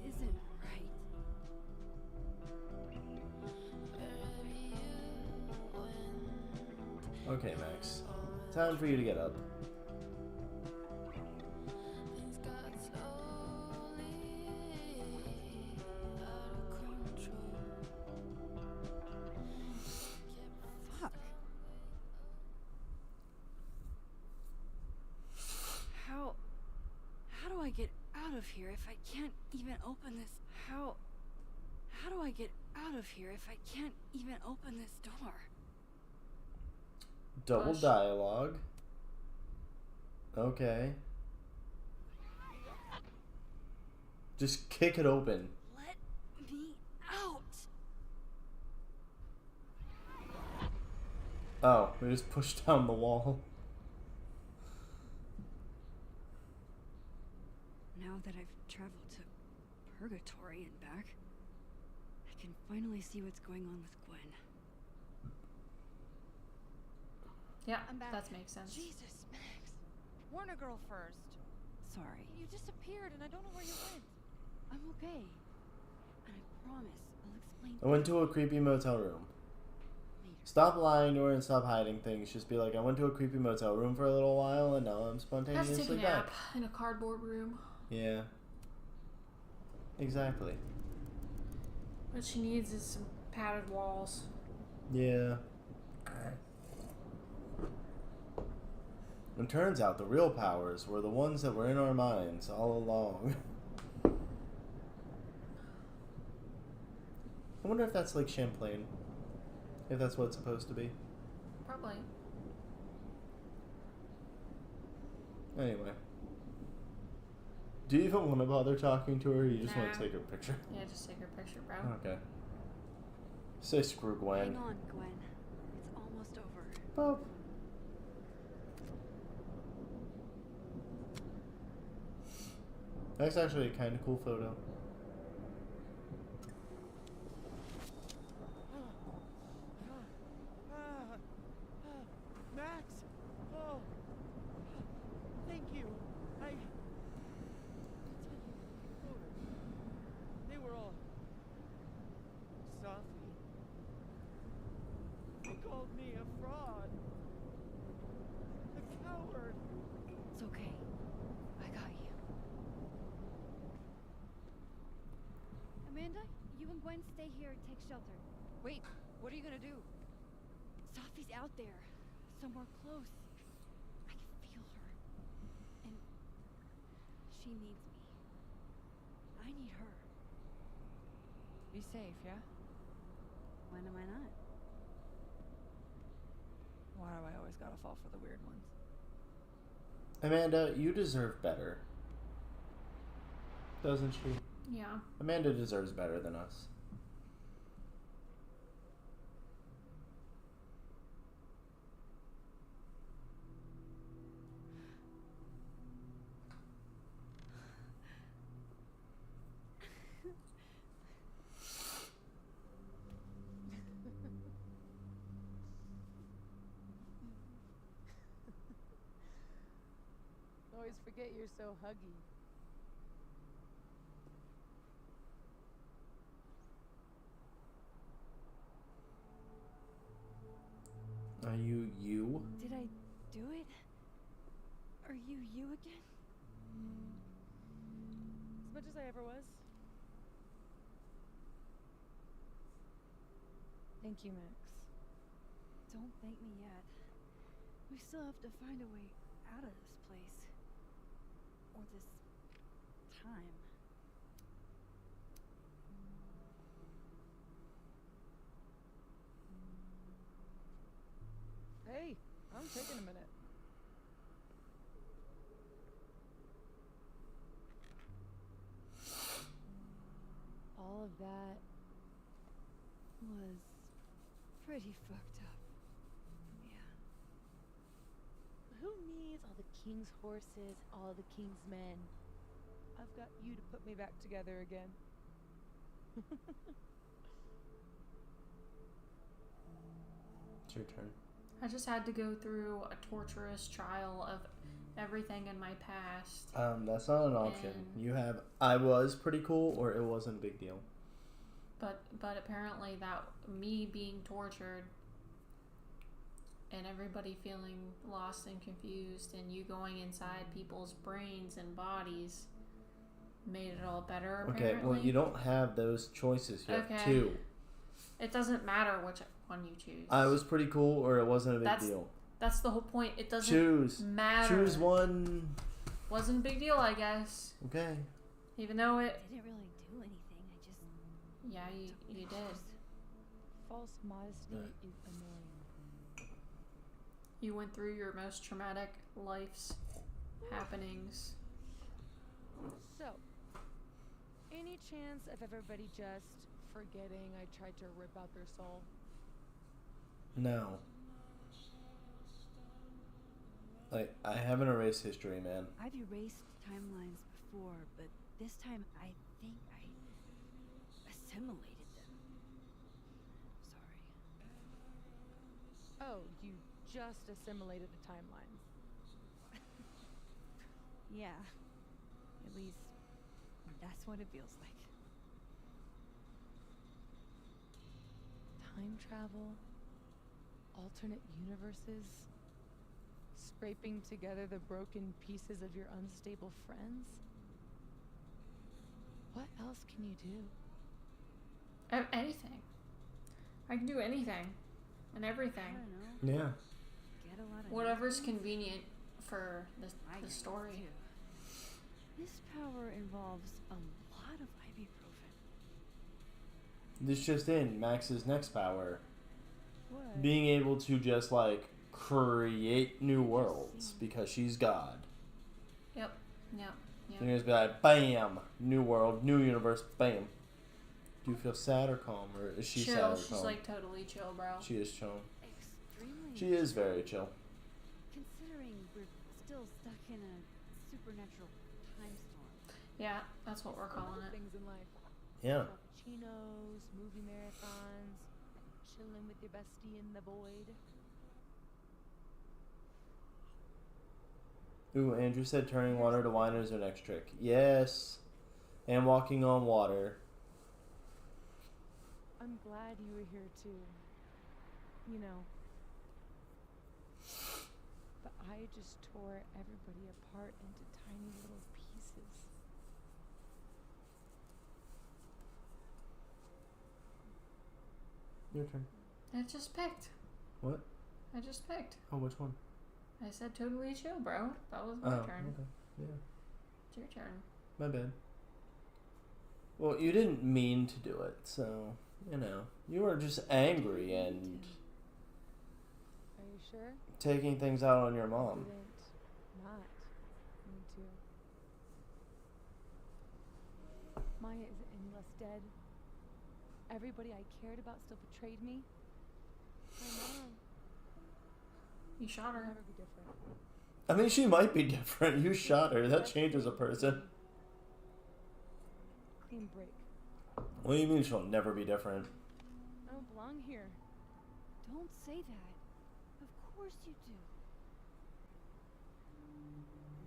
This isn't right. Okay, Max. Time for you to get up. Fuck. How do I get out of here if I can't even open this? How do I get out of here if I can't even open this door? Double Push. dialogue. Okay. Just kick it open. Let me out. Oh, we just pushed down the wall. Now that I've traveled to Purgatory and back, I can finally see what's going on with Gwen. Yeah, I'm back. that makes sense. Jesus, Max. Warn a girl first. Sorry. You disappeared and I don't know where you went. I'm okay. And I promise I'll explain. I went to a creepy motel room. Stop lying to her and stop hiding things. Just be like, I went to a creepy motel room for a little while and now I'm Has to take a spontaneously back. nap in a cardboard room. Yeah. Exactly. What she needs is some padded walls. Yeah. And turns out the real powers were the ones that were in our minds all along. I wonder if that's like Champlain. If that's what it's supposed to be. Probably. Anyway. Do you even want to bother talking to her, or you just want Nah. to take her picture? Yeah, just take her picture, bro. Okay. Say screw Gwen. Hang on, Gwen. It's almost over. Bob. That's actually a kind of cool photo. Max! Oh! Thank you. They were all... Sophie. They called me a fraud. A coward. It's okay. I got you. Amanda, you and Gwen stay here and take shelter. Wait, what are you gonna do? Sophie's out there, somewhere close. I can feel her. And she needs me. I need her. Be safe, yeah? When am I not? Why do I always gotta fall for the weird ones? Amanda, you deserve better. Doesn't she? Yeah. Amanda deserves better than us. Always forget you're so huggy. Are you you? Did I do it? Are you again? As much as I ever was. Thank you, Max. Don't thank me yet. We still have to find a way out of this place. Or this time. Hey, I'm taking a minute. All of that Was pretty fucked up. Yeah. Who needs all the king's horses, all the king's men? I've got you to put me back together again. It's your turn. I just had to go through a torturous trial of everything in my past. That's not an option. And- You have I was pretty cool or it wasn't a big deal. But apparently that me being tortured and everybody feeling lost and confused and you going inside people's brains and bodies made it all better, apparently. Okay, well you don't have those choices. You have Okay. two. It doesn't matter which one you choose. I was pretty cool or it wasn't a big deal. That's the whole point. It doesn't Choose. matter. Choose one. Wasn't a big deal, I guess. Okay. Even though it... Didn't really do anything. I just... Yeah, you did. False modesty Right. is annoying. You went through your most traumatic life's happenings. So, any chance of everybody just forgetting I tried to rip out their soul? No. Like, I haven't erased history, man. I've erased timelines before, but this time I think I assimilated them. Sorry. Oh, you just assimilated the timelines. Yeah. At least that's what it feels like. Time travel, alternate universes, scraping together the broken pieces of your unstable friends. What else can you do? Anything. I can do anything. And everything. I don't know. Yeah. Get a lot of Whatever's convenient for I the get story. it, too. This power involves a lot of ibuprofen. This just in, Max's next power. What? Being able to just, like, create new worlds because she's God. Yep. And just be like, bam! New world, new universe, bam. Do you feel sad or calm? Or is she chill. sad or She's calm? like totally chill, bro. She is chill. Extremely. She is very chill. Considering we're still stuck in a supernatural time storm. Yeah, that's what we're calling it. Things in life. Yeah. Cappuccinos, movie marathons, chilling with your bestie in the void. Ooh, Andrew said turning water to wine is her next trick. Yes. And walking on water. I'm glad you were here too. You know. But I just tore everybody apart into tiny little pieces. Your turn. I just picked. What? I just picked. Oh, which one? I said totally chill, bro. That was my turn. Okay. Yeah. It's your turn. My bad. Well, you didn't mean to do it, so, you know. You were just angry and Are you sure? taking things out on your mom. Didn't not mean to. Maya isn't any less dead. Everybody I cared about still betrayed me. My mom You shot will her. never be different. I mean, she might be different. You shot her. That changes a person. Clean break. What do you mean she'll never be different? I don't belong here. Don't say that. Of course you do.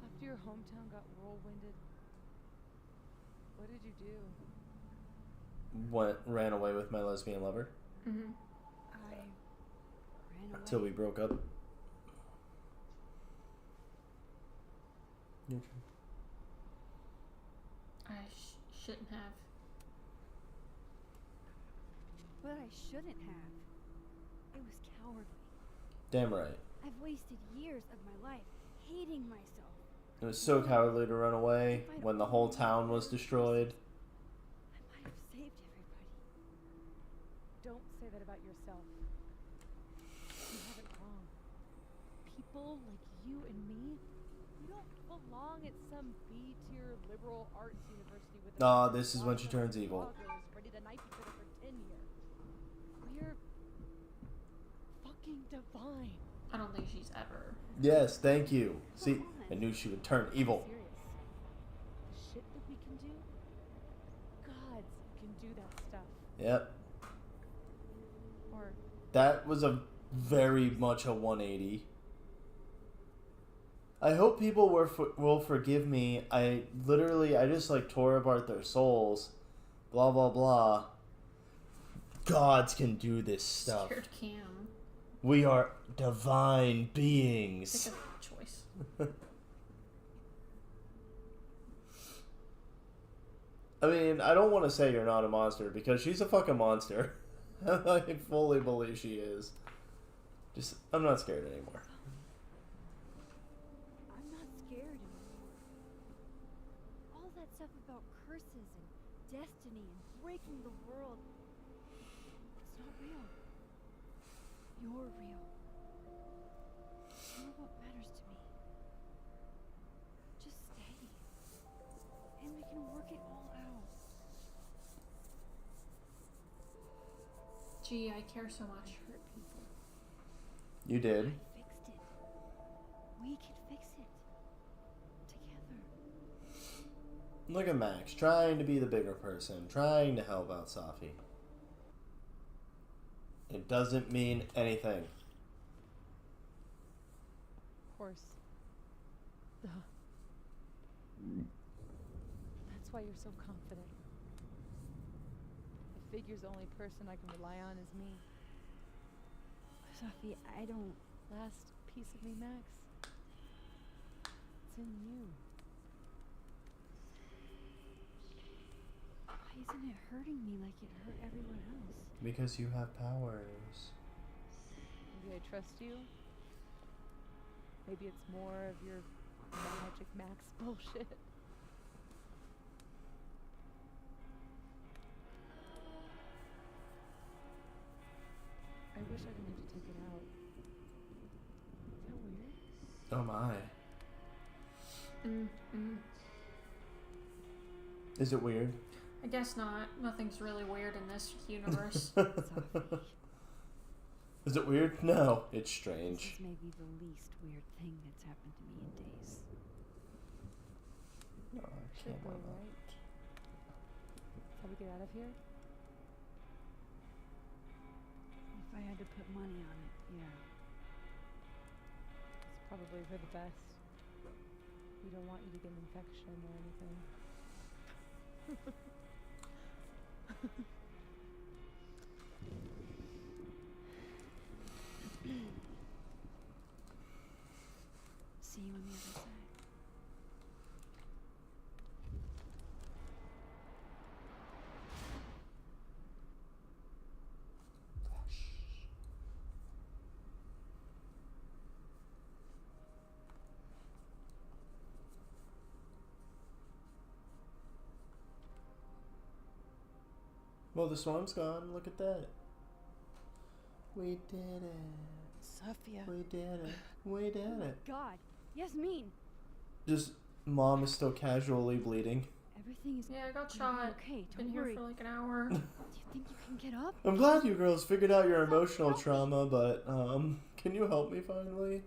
After your hometown got whirlwinded, what did you do? Ran away with my lesbian lover Mm-hmm. I ran away. until we broke up. Your turn. I shouldn't have. But I shouldn't have. It was cowardly. Damn right. I've wasted years of my life hating myself. It was so cowardly to run away when the whole town was destroyed. I might have saved everybody. Don't say that about yourself. You have it wrong. People like you and me, we don't belong at some B-tier liberal arts university with a Ah, this is when she turns evil. ready to knife each other for tenure. We're fucking divine. I don't think she's ever. Yes, thank you. See, I knew she would turn evil. Serious. The shit that we can do, gods can do that stuff. Yep. Or That was a very much a 180. I hope people will forgive me. I just like tore apart their souls. Blah, blah, blah. Gods can do this stuff. Scared Cam. We are divine beings. Pick a choice. I mean, I don't want to say you're not a monster because she's a fucking monster. I fully believe she is. Just, I'm not scared anymore. I'm not scared anymore. All that stuff about curses and destiny and breaking the world, it's not real. You're real. You're what matters to me. Just stay. And we can work it all out. Gee, I care so much. I hurt people. You did. I fixed it. We can fix it. Together. Look at Max, trying to be the bigger person, trying to help out Safi. It doesn't mean anything. of course. Duh. That's why you're so confident. It figures the only person I can rely on is me. Sophie, I don't. Last piece of me, Max. It's in you. Why isn't it hurting me like it hurt everyone else? Because you have powers. Maybe I trust you. Maybe it's more of your Magic Max bullshit. I wish I didn't have to take it out. Is that weird? Oh my. Mm-mm. Is it weird? I guess not. Nothing's really weird in this universe. Is it weird? No, it's This strange. is maybe the least weird thing that's happened to me in days. No, I Should can't go believe that. right. How we get out of here? If I had to put money on it, yeah. It's probably for the best. We don't want you to get an infection or anything. See you on the other side. Well, the storm's gone. Look at that. We did it. Sophia. We did it. We did it. God, Yasmin, Just mom is still casually bleeding. everything is Yeah, I got gonna be shot. okay. Been Don't here worry. for like an hour. Do you think you can get up? I'm glad you girls figured out your emotional trauma, but can you help me finally?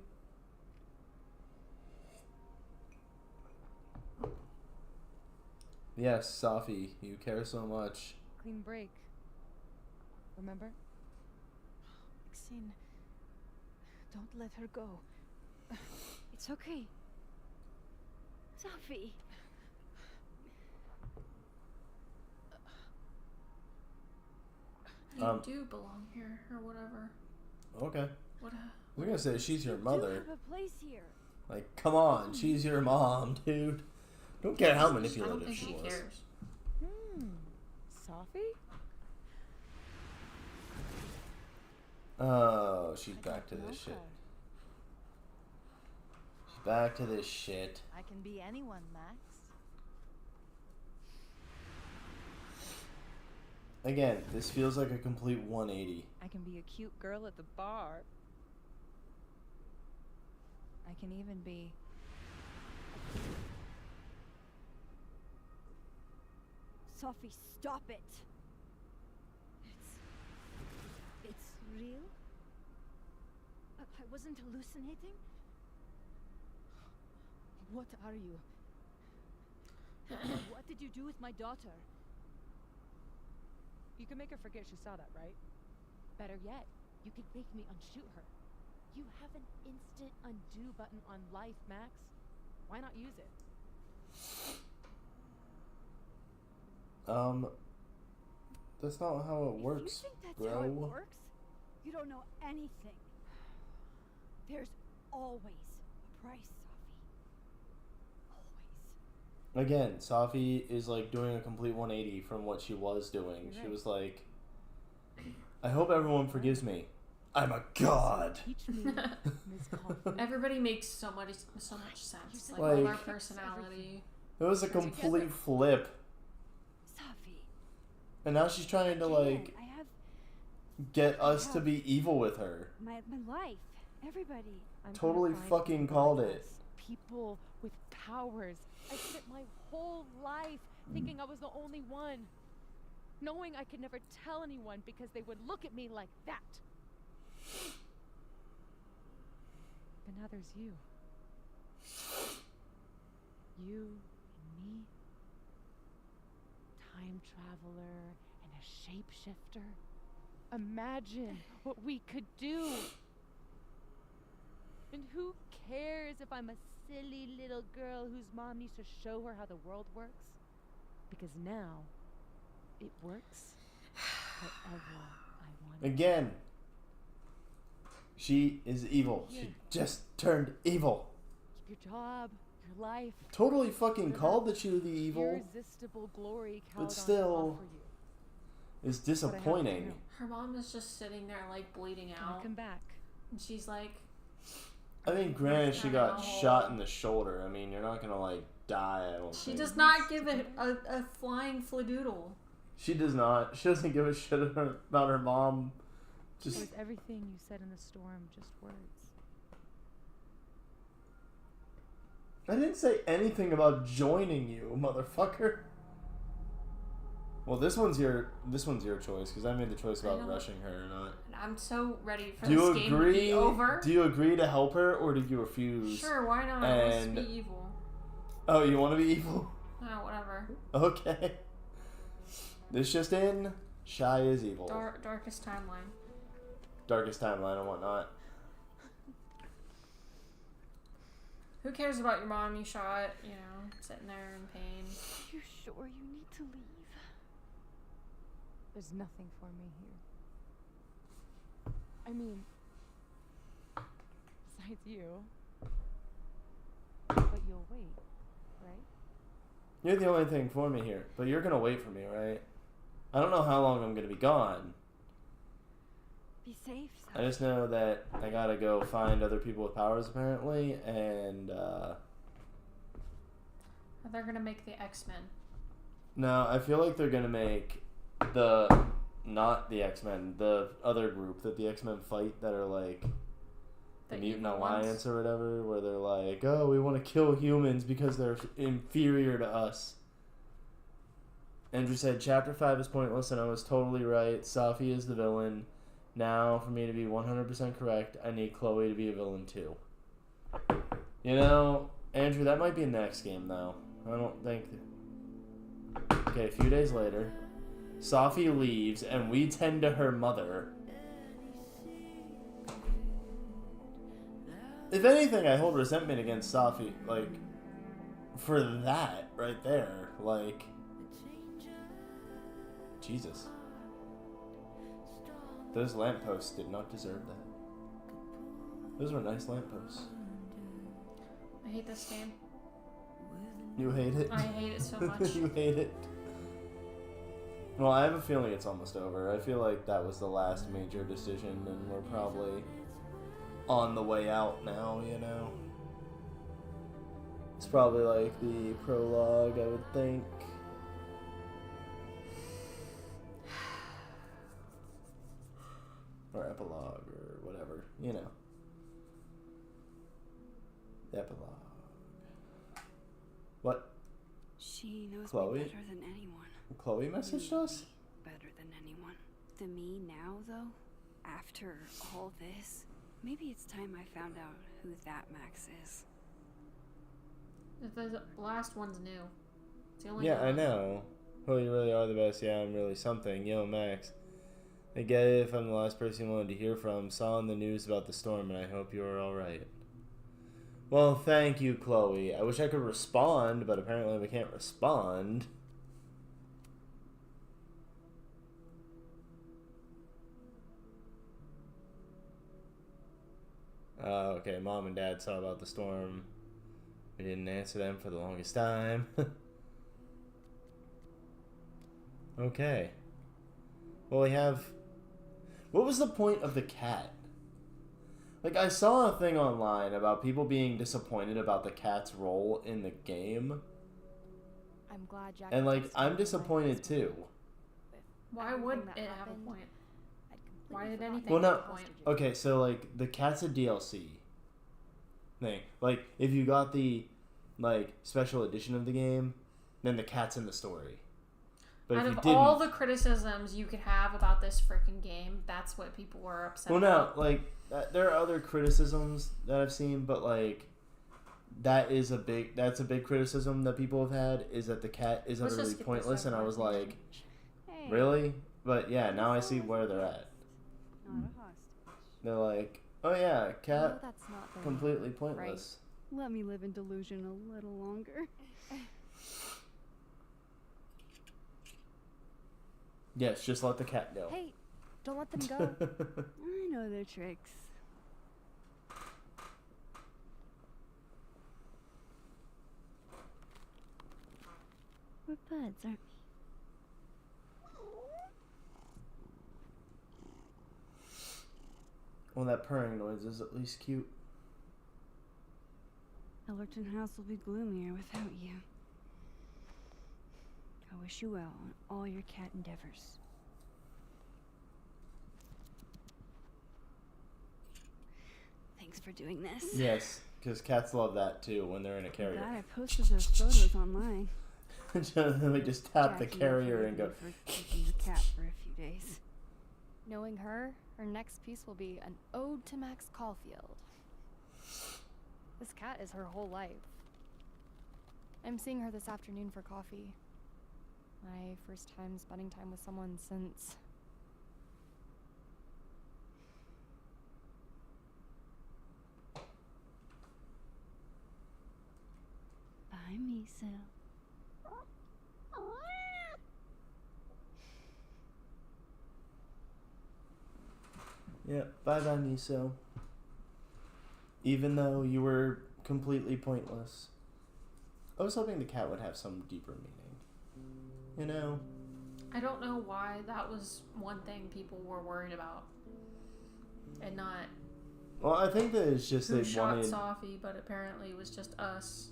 Yes, Safi, you care so much. Clean break. Remember? Maxine, don't let her go. It's okay. Sophie. You do belong here, or whatever. Okay. What? I was gonna say she's your You mother. do have a place here. Like, come on, she's your mom, dude. Don't care how I don't manipulative think she she was. cares. Sophie? Oh, she's I back to don't this know shit. her. She's back to this shit. I can be anyone, Max. Again, this feels like a complete 180. I can be a cute girl at the bar. I can even be... Sophie, stop it. It's real? I wasn't hallucinating? What are you? What did you do with my daughter? You can make her forget she saw that, right? Better yet, you could make me unshoot her. You have an instant undo button on life, Max. Why not use it? That's not how it works, If you think that's bro. how it works, you don't know anything. There's always a price, Sophie. Always. Again, Safi is like doing a complete 180 from what she was doing. You're She right. was like, I hope everyone forgives me. I'm a god. Teach me, Miss Kaufman. Everybody makes so much sense. Like, Like- all our personality. It was a complete flip. Sophie. And now she's trying to like I have get us to be evil with her. my life. Everybody. I'm Totally gonna find fucking people called like it. us. People with powers. I spent my whole life thinking I was the only one. Knowing I could never tell anyone because they would look at me like that. But now there's you. You and me. Time traveler and a shapeshifter. Imagine what we could do. And who cares if I'm a silly little girl whose mom needs to show her how the world works? Because now, it works however I want it. Again, she is evil. She just turned evil. Keep your job, your life, Totally fucking called that she was the evil. irresistible glory But Caledon still- offer you. It's But I have to disappointing. know. Her mom is just sitting there, like, bleeding When I out. come back. And she's like, I mean, granted, she got shot in the shoulder. I mean, you're not gonna like die. I don't She think. does not give a flying fladoodle. She does not. She doesn't give a shit about her mom. Just. Was everything you said in the storm just words? I didn't say anything about joining you, motherfucker. Well, this one's your choice because I made the choice about rushing her or not. I'm so ready for this game to be over. Do you agree to help her or did you refuse? Sure, why not? Let's be evil. Oh, you want to be evil? Oh, whatever. Okay. This just in: Shy is evil. Darkest timeline. Darkest timeline and whatnot. Who cares about your mom you shot? You know, sitting there in pain. You sure you need to leave? There's nothing for me here. I mean, besides you. But you'll wait, right? You're the only thing for me here, but you're gonna wait for me, right? I don't know how long I'm gonna be gone. Be safe. I just know that I gotta go find other people with powers apparently, and They're gonna make the X-Men. no, I feel like they're gonna make not the X-Men, the other group that the X-Men fight that are like the Mutant Alliance or whatever, where they're like, oh, we want to kill humans because they're inferior to us. Andrew said, Chapter 5 is pointless, and I was totally right. Safi is the villain. Now, for me to be 100% correct, I need Chloe to be a villain too. You know, Andrew, that might be next game, though. I don't think... Okay, a few days later, Safi leaves, and we tend to her mother. If anything, I hold resentment against Safi, like, for that right there. Like, Jesus. Those lampposts did not deserve that. Those were nice lampposts. I hate this game. You hate it? I hate it so much. You hate it? Well, I have a feeling it's almost over. I feel like that was the last major decision, and we're probably on the way out now, you know? It's probably like the prologue, I would think. Or epilogue, or whatever, you know. Epilogue. What? She knows Chloe? me better than anyone. Chloe messaged us? Better than anyone. The me now, though, after all this, maybe it's time I found out who that Max is. The last one's new. It's the only Yeah, new I one. know. Oh, you really are the best. Yeah, I'm really something. Yo, Max. I get it if I'm the last person you wanted to hear from. Saw in the news about the storm, and I hope you are alright. Well, thank you, Chloe. I wish I could respond, but apparently we can't respond. Okay, Mom and Dad saw about the storm. We didn't answer them for the longest time. Okay. Well, we have... What was the point of the cat? Like, I saw a thing online about people being disappointed about the cat's role in the game. I'm glad Jack. And, like, I'm disappointed too. Why would it have a point? Why did anything Well, no. have a point? Okay, so, like, the cat's a DLC thing. Like, if you got the, like, special edition of the game, then the cat's in the story. But Out if you of didn't... all the criticisms you could have about this freaking game, that's what people were upset about. Well, no, like, there are other criticisms that I've seen, but, like, that's a big criticism that people have had, is that the cat is utterly pointless, and I was like, really? But, yeah, now I see where they're at. Not a hostage. They're like, oh, yeah, cat, that's not the completely pointless. Let me live in delusion a little longer. Yes, just let the cat go. Hey, don't let them go. I know their tricks. We're buds, aren't we? Well, that purring noise is at least cute. Ellerton House will be gloomier without you. I wish you well on all your cat endeavors. Thanks for doing this. Yes, because cats love that too when they're in a I'm carrier. glad I posted those photos online. We just tap the Jackie carrier and go. forgive me for keeping the cat for a few days. Knowing her next piece will be an ode to Max Caulfield. This cat is her whole life. I'm seeing her this afternoon for coffee. My first time spending time with someone since... Bye, Miso. Yeah, bye bye, Miso. Even though you were completely pointless. I was hoping the cat would have some deeper meaning. You know? I don't know why that was one thing people were worried about. And not Well, I think that it's just who they shot wanted. Sophie, but apparently it was just us.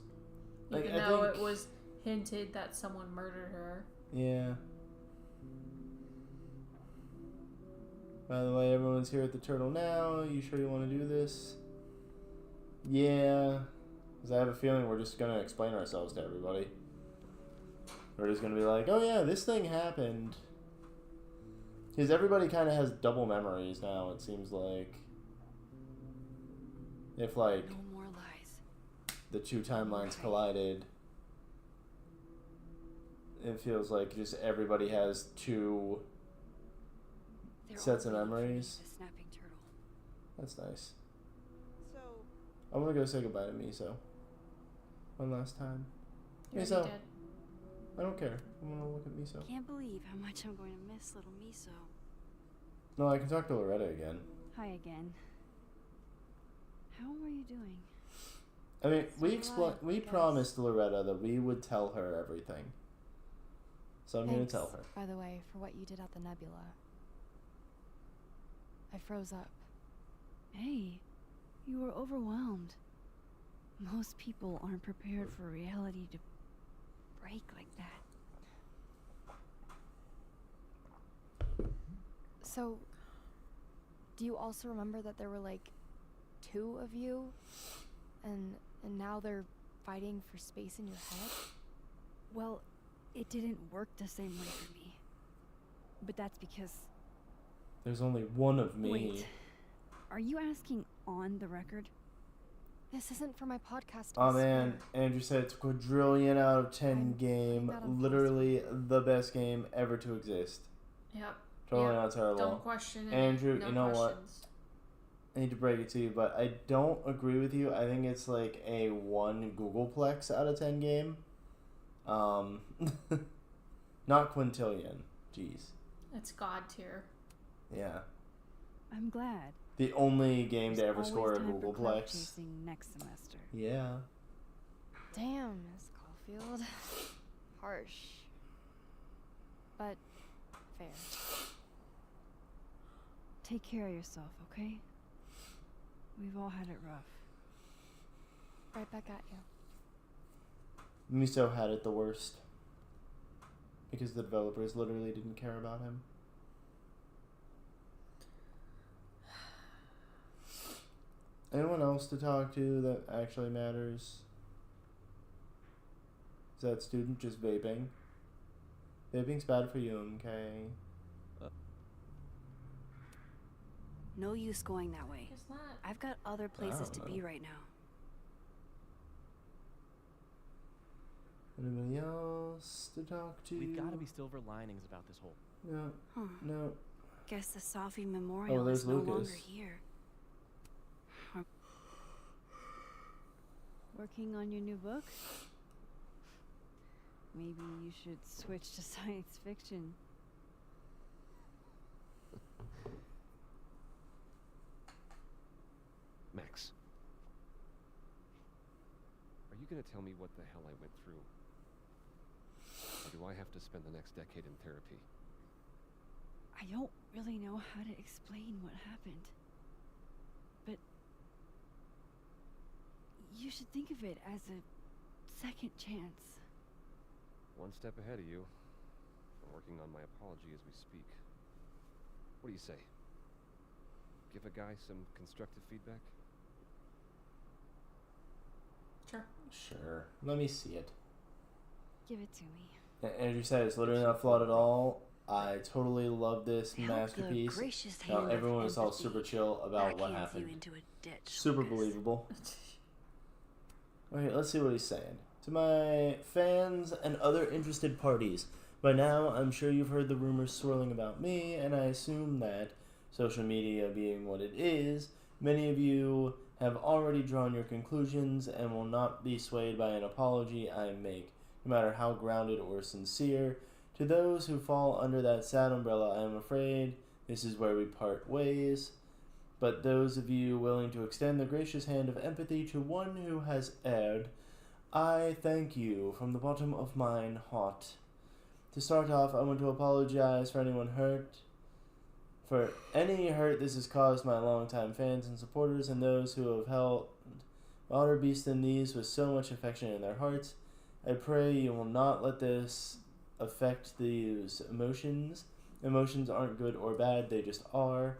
Like, Even I though think- it was hinted that someone murdered her. Yeah. By the way, everyone's here at the turtle now. You sure you want to do this? Yeah. Because I have a feeling we're just going to explain ourselves to everybody. We're just going to be like, oh yeah, this thing happened. Because everybody kind of has double memories now, it seems like. If, like, No more lies. the two timelines collided, it feels like just everybody has two They're sets of all waiting for me, memories. the snapping turtle. That's nice. So, I want to go say goodbye to Miso. One last time. You already Miso. did. I don't care. I want to look at Miso. Can't believe how much I'm going to miss little Miso. No, I can talk to Loretta again. Hi again. How are you doing? I mean, So we guess. promised Loretta that we would tell her everything. So I'm going to tell her. by the way, for what you did at the Nebula. I froze up. Hey, you were overwhelmed. Most people aren't prepared for reality to break like that. So, do you also remember that there were like 2 of you? And now they're fighting for space in your head? Well, it didn't work the same way for me. But that's because... There's only one of me. Wait. Are you asking on the record? This isn't for my podcast. Oh I man, swear. Andrew said it's a quadrillion out of 10 I'm game. putting that on Literally the best game ever to exist. Yep. Totally Yep. not terrible. Don't question it. Andrew, No you know what? questions. I hate to break it to you, but I don't agree with you. I think it's like a 1 Googleplex out of 10 game. Not quintillion. Jeez. It's God tier. Yeah. I'm glad. The only game to There's ever always score a time for clout Googleplex. chasing next semester. Yeah. Damn, Miss Caulfield. Harsh. But fair. Take care of yourself, okay? We've all had it rough. Right back at you. Miso had it the worst. Because the developers literally didn't care about him. Anyone else to talk to that actually matters? Is that student just vaping? Vaping's bad for you, okay? No use going that way. It's not. I've got other places to don't be know. right now. Anybody else to talk to? We've got to be silver linings about this whole. No. Huh. No. Guess the Sophie Memorial there's is no Lucas. longer here. Working on your new book? Maybe you should switch to science fiction. Max. Are you gonna tell me what the hell I went through? Or do I have to spend the next decade in therapy? I don't really know how to explain what happened. But you should think of it as a second chance. One step ahead of you. I'm working on my apology as we speak. What do you say? Give a guy some constructive feedback? Sure. Sure. Let me see it. Give it to me. Andrew said it's literally not flawed at all. I totally love this masterpiece. Now everyone was all super chill about what happened. Super believable. Okay, let's see what he's saying. To my fans and other interested parties, by now I'm sure you've heard the rumors swirling about me, and I assume that, social media being what it is, many of you have already drawn your conclusions and will not be swayed by an apology I make, no matter how grounded or sincere. To those who fall under that sad umbrella, I am afraid this is where we part ways. But those of you willing to extend the gracious hand of empathy to one who has erred, I thank you from the bottom of mine heart. To start off, I want to apologize for anyone hurt. For any hurt this has caused my longtime fans and supporters and those who have held wilder beasts than these with so much affection in their hearts. I pray you will not let this affect these emotions. Emotions aren't good or bad, they just are.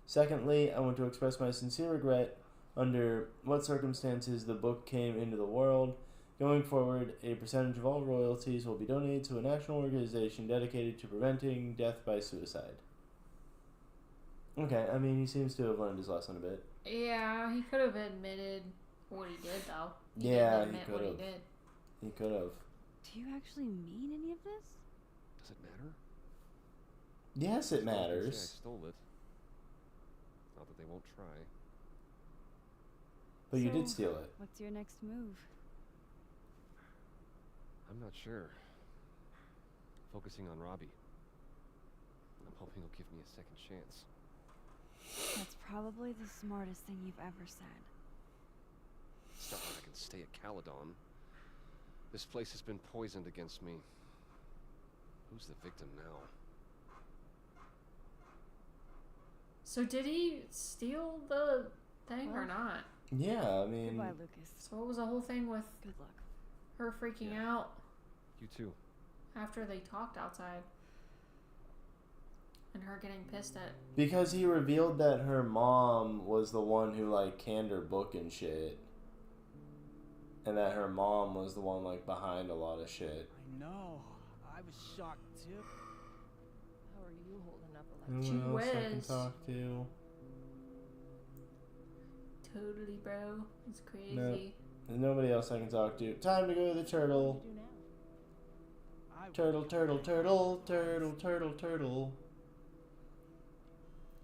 Secondly, I want to express my sincere regret under what circumstances the book came into the world. Going forward, a percentage of all royalties will be donated to a national organization dedicated to preventing death by suicide. Okay, I mean, he seems to have learned his lesson a bit. Yeah, he could have admitted what he did, though. He could have. He could have. Do you actually mean any of this? Does it matter? Yes, it matters. I stole it. Not that they won't try. But you did steal it. What's your next move? I'm not sure. Focusing on Robbie. I'm hoping he'll give me a second chance. That's probably the smartest thing you've ever said. It's not like I can stay at Caledon. This place has been poisoned against me. Who's the victim now? So did he steal the thing or not? Yeah, I mean... Goodbye, Lucas. So what was the whole thing with Good luck. her freaking out You too. after they talked outside? And her getting pissed at... Because he revealed that her mom was the one who, like, canned her book and shit. And that her mom was the one, like, behind a lot of shit. I know. I was shocked too. How are you holding up, Anyone else I can Whiz. talk to? Totally, bro. It's crazy. No. There's nobody else I can talk to. Time to go to the turtle. What do you do now? Turtle, turtle, turtle, turtle, turtle, turtle.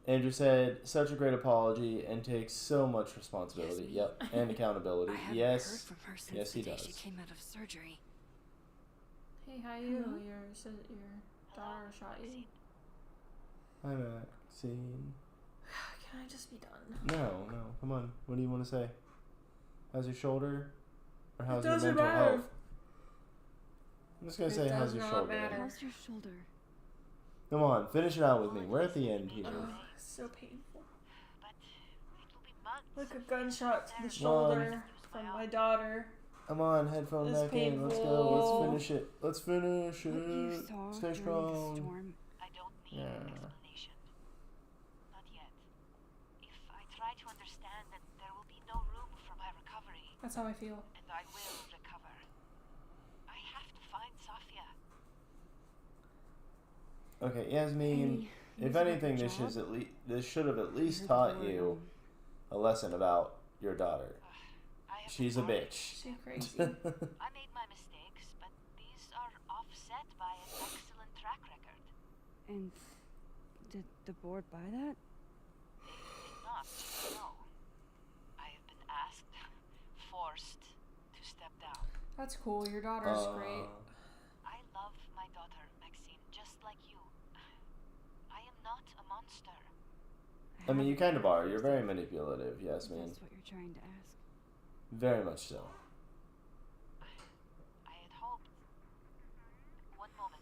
Andrew said, such a great apology and takes so much responsibility. Yep, and accountability. I haven't yes, heard from her since yes, the he day does. she came out of surgery. Hey, how you? Your daughter shot you. Hi, Maxine. Can I just be done? No, come on. What do you want to say? How's your shoulder? Or how's your doesn't mental matter. health? I'm just gonna It say, how's does your not shoulder? matter. How's your shoulder? Come on, finish it out with me. We're at the end here. So painful. But it will be months. Like a gunshot to the Come shoulder from my daughter. Come on, headphone It's back in. Let's go. painful. Let's finish it. Let's finish What you it. saw Stay during the strong. storm. I don't need an explanation. Not yet. If I try to understand, then there will be no room for my recovery. That's how I feel. And I will recover. I have to find Safia. Okay, Yasmin. If anything, this should have at least taught you a lesson about your daughter. She's a bitch. She's crazy. I made my mistakes, but these are offset by an excellent track record. And did the board buy that? They did not, no. I have been asked, forced to step down. That's cool. Your daughter's great. I love my daughter, Maxine, just like you. I am not a monster. I mean, you kind of are. You're very manipulative, Yasmin. That's what you're trying to ask. Very much so. I had hoped. One moment.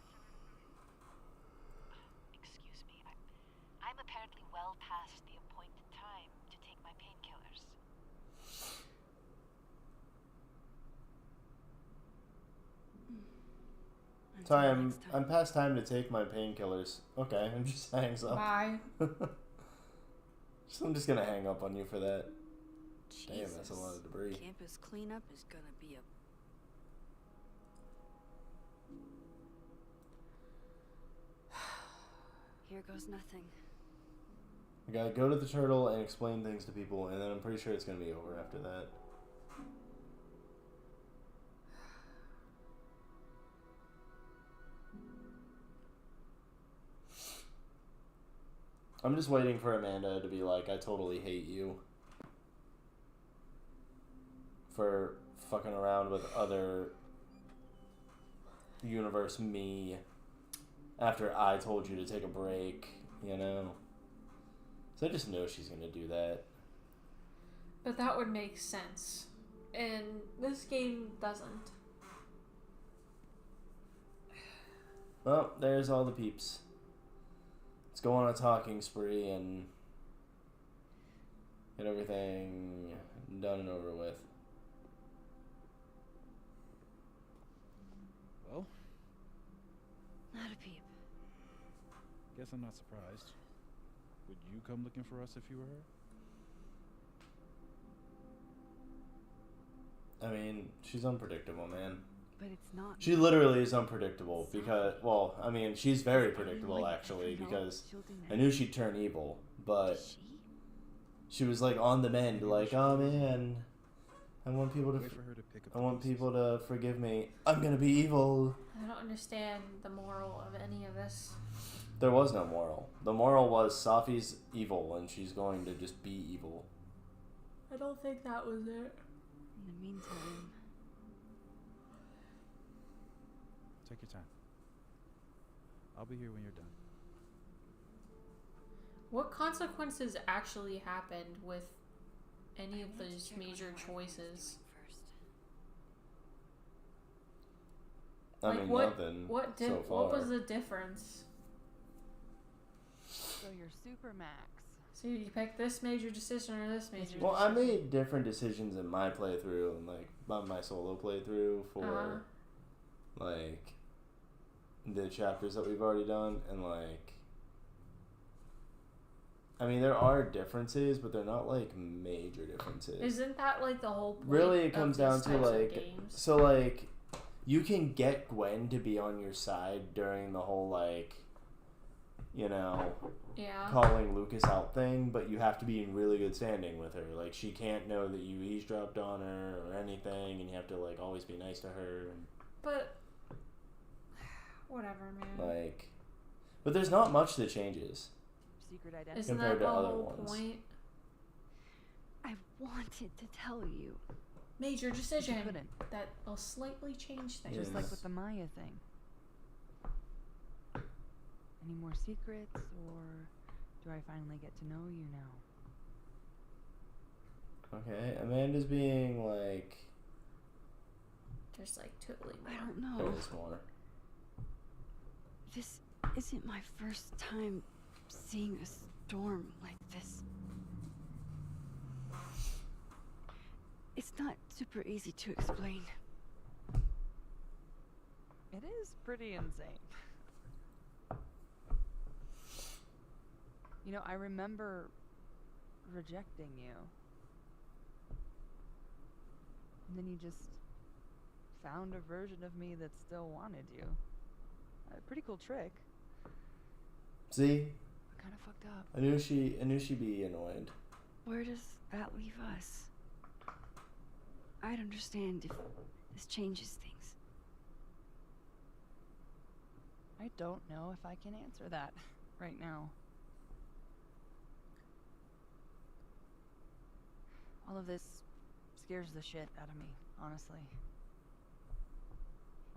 Excuse me. I'm apparently well past the appointed time to take my painkillers. Sorry, I'm past time to take my painkillers. Okay, I'm just hangs up. Bye. I'm just gonna hang up on you for that. Jesus. Damn, that's a lot of debris. Campus cleanup is gonna be a... Here goes nothing. I gotta go to the turtle and explain things to people, and then I'm pretty sure it's gonna be over after that. I'm just waiting for Amanda to be like, I totally hate you for fucking around with other universe me after I told you to take a break, you know? So I just know she's gonna do that. But that would make sense. And this game doesn't. Well, there's all the peeps. Let's go on a talking spree and get everything done and over with. Well? Not a peep. Guess I'm not surprised. Would you come looking for us if you were her? I mean, she's unpredictable, man. But it's not. She literally is unpredictable because, well, I mean, she's very predictable actually because I knew she'd turn evil, but she was like on the mend, like, oh man, I want people to, I want people to forgive me. I'm gonna be evil. I don't understand the moral of any of this. There was no moral. The moral was Safi's evil and she's going to just be evil. I don't think that was it. In the meantime... Take your time. I'll be here when you're done. What consequences actually happened with any of those major choices? I mean, nothing so far. What was the difference? So you're super max. So you pick this major decision or this major decision? Well, I made different decisions in my playthrough and like my solo playthrough for like the chapters that we've already done, and like, I mean, there are differences, but they're not like major differences. Isn't that like the whole point? Really, it comes down of to like, so like, you can get Gwen to be on your side during the whole like, you know, calling Lucas out thing, but you have to be in really good standing with her. Like, she can't know that you eavesdropped on her or anything, and you have to like always be nice to her. But whatever, man. Like, but there's not much that changes. Secret identity. Isn't compared that to the other whole ones. point? I wanted to tell you. Major decision You couldn't. that will slightly change things. Just like with the Maya thing. Any more secrets, or do I finally get to know you now? Okay, Amanda's being like, just like totally more. I don't know. There's more. This isn't my first time seeing a storm like this. It's not super easy to explain. It is pretty insane. You know, I remember rejecting you. And then you just found a version of me that still wanted you. A pretty cool trick. See? Kind of fucked up. I knew she'd be annoyed. Where does that leave us? I'd understand if this changes things. I don't know if I can answer that right now. All of this scares the shit out of me, honestly.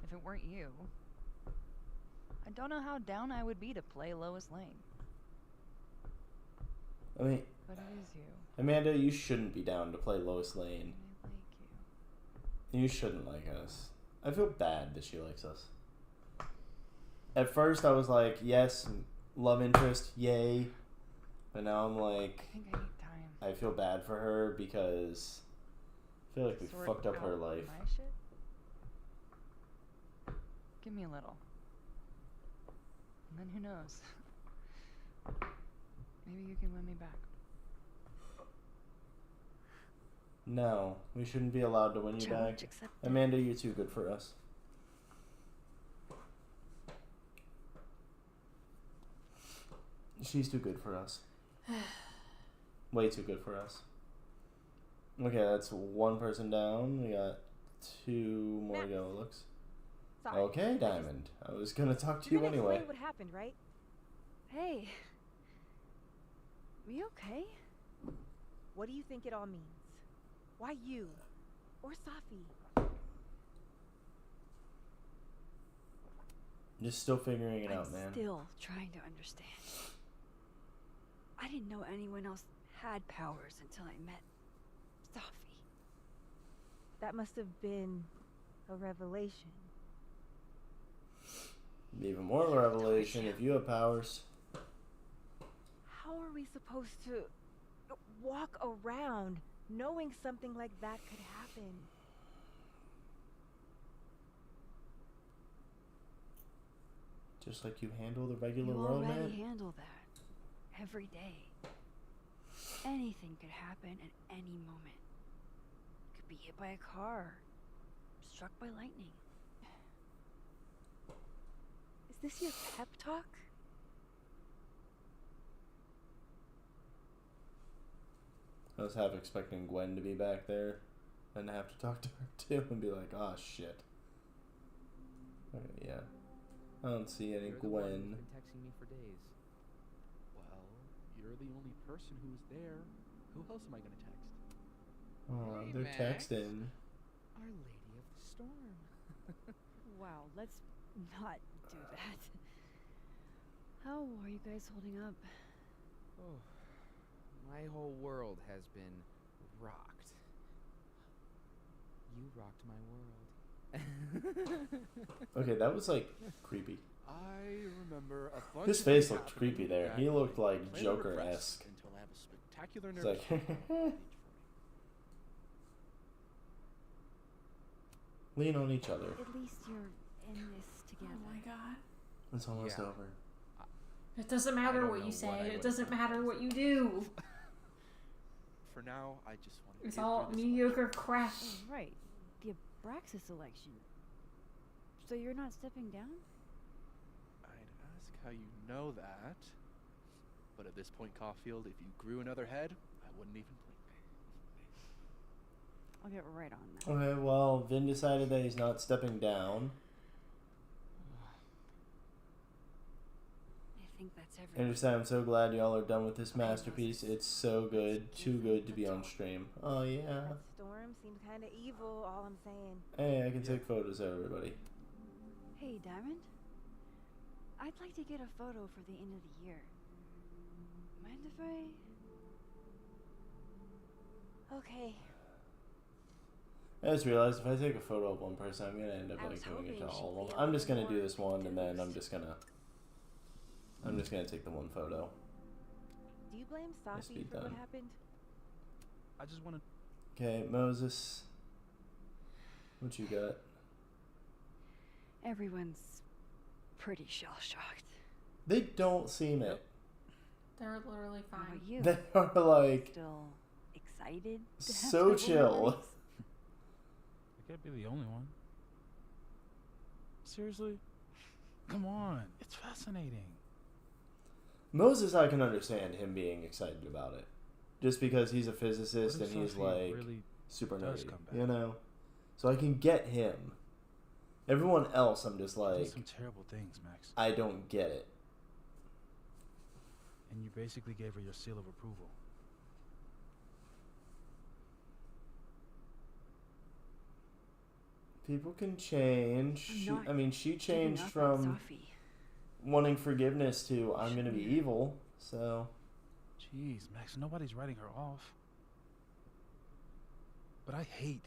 If it weren't you, I don't know how down I would be to play Lois Lane. I mean, But it is you. Amanda, you shouldn't be down to play Lois Lane. I like you. You shouldn't like us. I feel bad that she likes us. At first, I was like, yes, love interest, yay. But now I'm like, I think I need time. I feel bad for her because I feel like we Sort fucked up her out life. My shit? Give me a little. And then who knows? Maybe you can win me back. No, we shouldn't be allowed to win you Challenge back. accepted. Amanda, you're too good for us. She's too good for us. Way too good for us. Okay, that's one person down. We got 2 more to go, it looks. Sorry. Okay, Diamond. I was gonna talk to You're you gonna anyway. explain what happened, right? Hey. You okay? What do you think it all means? Why you? Or Safi? Just still figuring it out, I'm man. still trying to understand. I didn't know anyone else had powers until I met Safi. That must have been a revelation. Even more of a revelation if you have powers. How are we supposed to walk around knowing something like that could happen? Just like you handle the regular You world, already man. handle that every day. Anything could happen at any moment. Could be hit by a car, struck by lightning. Is this your pep talk? I was half expecting Gwen to be back there and have to talk to her too and be like, oh shit. Okay, yeah. I don't see any You're the one who's Gwen. been texting me for days. Well, you're the only person who's there. Who else am I gonna text? Oh, Hey, they're Max. texting. Our Lady of the Storm. Wow, let's not do that. How are you guys holding up? Oh, my whole world has been rocked. You rocked my world. Okay, that was like creepy. I remember a bunch His of face things looked happening creepy there. that He looked I like plan to repress Joker-esque. until I have a spectacular It's nerve like, breakdown on age 40. lean on each other. At least you're in this together. Oh my god. It's almost Yeah. over. It doesn't I matter don't what know you say. what I It would've doesn't done matter what otherwise. you do. For now, I just want to It's get all through this mediocre crap. Oh, right. The Abraxas election. So you're not stepping down? I'd ask how you know that. But at this point, Caulfield, if you grew another head, I wouldn't even blink. I'll get right on that. Okay, well, Vin decided that he's not stepping down. I think that's And everything. just I'm so glad y'all are done with this masterpiece. It's so good. Too good to be on stream. Oh, yeah. That storm seems kind of evil, all I'm saying. Hey, I can take photos of everybody. Hey, Diamond? I'd like to get a photo for the end of the year. Mind if I... Okay. I just realized if I take a photo of one person, I'm gonna end up I like was doing it to hoping all she'd of be them. a I'm just little gonna do more this one, and then I'm enthused. just gonna take the one photo. Do you blame Let's be Safi for what done. happened? I just want to... Okay, Moses, what you got? Everyone's pretty shell-shocked. They don't seem it. They're literally How fine. about you? They are like Still excited to have so double chill. memories? I can't be the only one. Seriously? Come on, it's fascinating. Moses, I can understand him being excited about it, just because he's a physicist What and if he's Sophie like really super does nerdy, come back? you know. So I can get him. Everyone else, I'm just She like, did some terrible things, Max. I don't get it. And you basically gave her your seal of approval. People can change. She changed Giving up on from Safi. wanting forgiveness to I'm gonna be evil. So Jeez, Max, nobody's writing her off. But I hate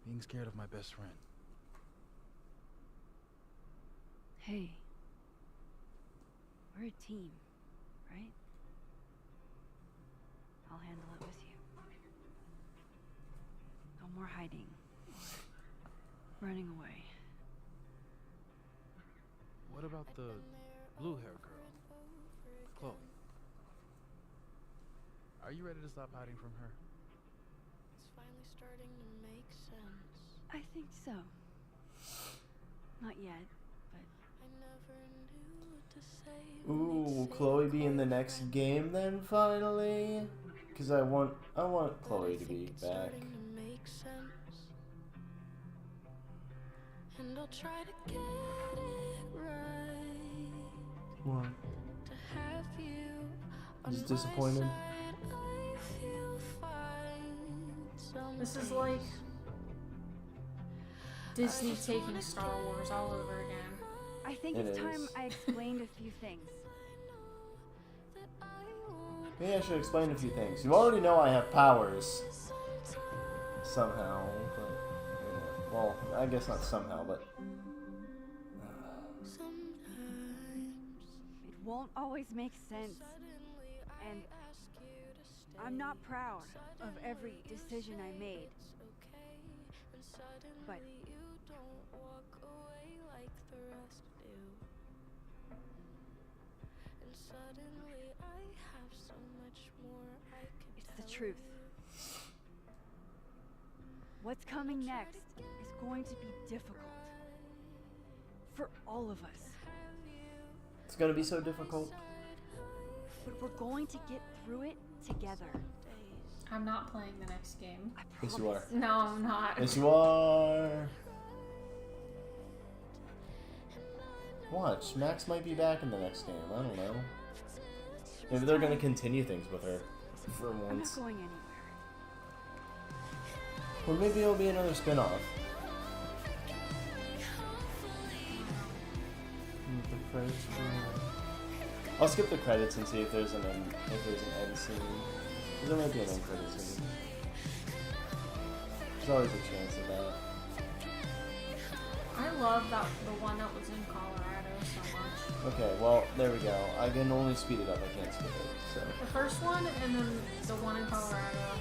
being scared of my best friend. Hey. We're a team, right? I'll handle it with you. No more hiding. Or running away. What about the blue hair girl, Chloe. Are you ready to stop hiding from her? It's finally starting to make sense. I think so. Not yet, but I never knew what to say. Ooh, Chloe be in the next game then finally? Because I want Chloe to be back. And I'll try to get it right. What? To have you on He's my disappointed. side, I feel fine. This is like Disney taking Star Wars all over again. I think It it's time is. I explained a few things. Maybe I should explain a few things. You already know I have powers. Somehow. But, you know, well, I guess not somehow, but... It won't always make sense. And I'm not proud of every decision I made. But it's the truth. What's coming next is going to be difficult. For all of us. It's gonna be so difficult. But we're going to get through it together. I'm not playing the next game. Yes, you are. No, I'm not. Yes, you are. Watch, Max might be back in the next game. I don't know. Maybe they're gonna continue things with her for I'm not once. going anywhere. Or maybe it'll be another spin-off. The credits roll. I'll skip the credits and see if there's an end scene. There might be an end credit scene. There's always a chance of that. I love the one that was in Colorado so much. Okay, well, there we go. I can only speed it up, I can't skip it, so. The first one and then the one in Colorado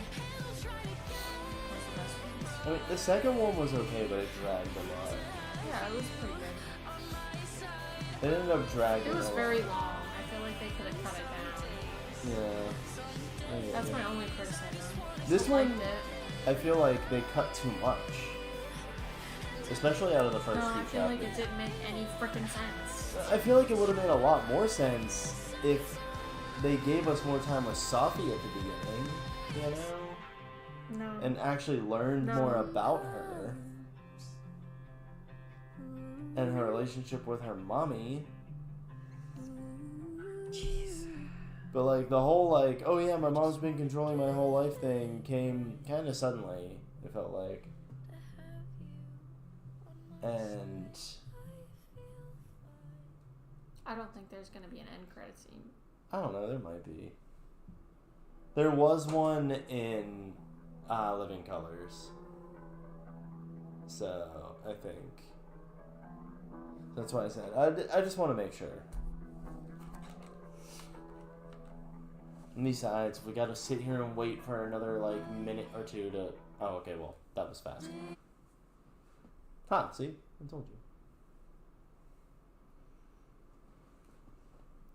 was the best ones. I mean, the second one was okay, but it dragged a lot. Yeah, it was pretty good. It ended up dragging It was a lot. very long. I feel like they could have cut it down. Yeah. That's my only criticism. This I one, liked it. I feel like they cut too much. Especially out of the first No, I few feel like chapters. it didn't make any freaking sense. I feel like it would have made a lot more sense if they gave us more time with Safi at the beginning, you know? No. And actually learned more about her. And her relationship with her mommy. Jeez. But like the whole like, oh yeah, my mom's been controlling my whole life thing came kind of suddenly, it felt like. And I don't think there's gonna be an end credit scene. I don't know, there might be. There was one in Living Colors. So, I think. That's why I said. I just want to make sure. And besides, we gotta sit here and wait for another, like, minute or two to... Oh, okay, well, that was fast. See? I told you.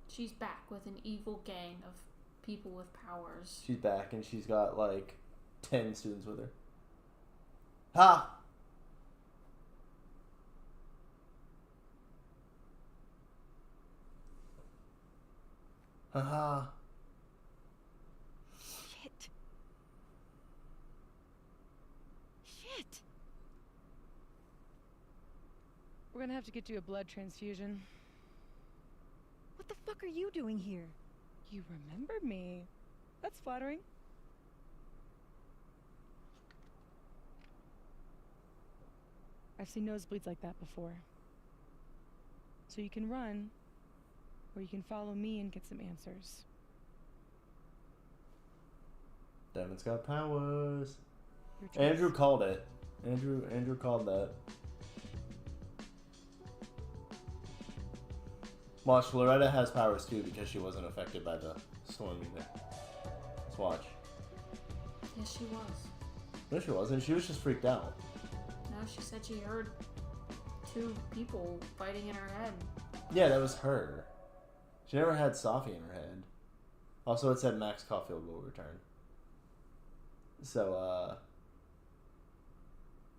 She's back with an evil gang of people with powers. She's back and she's got, like, 10 students with her. Ha! Haha. Shit. Shit. We're gonna have to get you a blood transfusion. What the fuck are you doing here? You remember me. That's flattering. I've seen nosebleeds like that before. So you can run, or you can follow me and get some answers. Devin's got powers. Your choice. Andrew called it. Andrew called that. Watch, Loretta has powers too because she wasn't affected by the storm either. Let's watch. Yes, she was. No, she wasn't. She was just freaked out. No, she said she heard two people fighting in her head. Yeah, that was her. She never had Safi in her head. Also, it said Max Caulfield will return. So,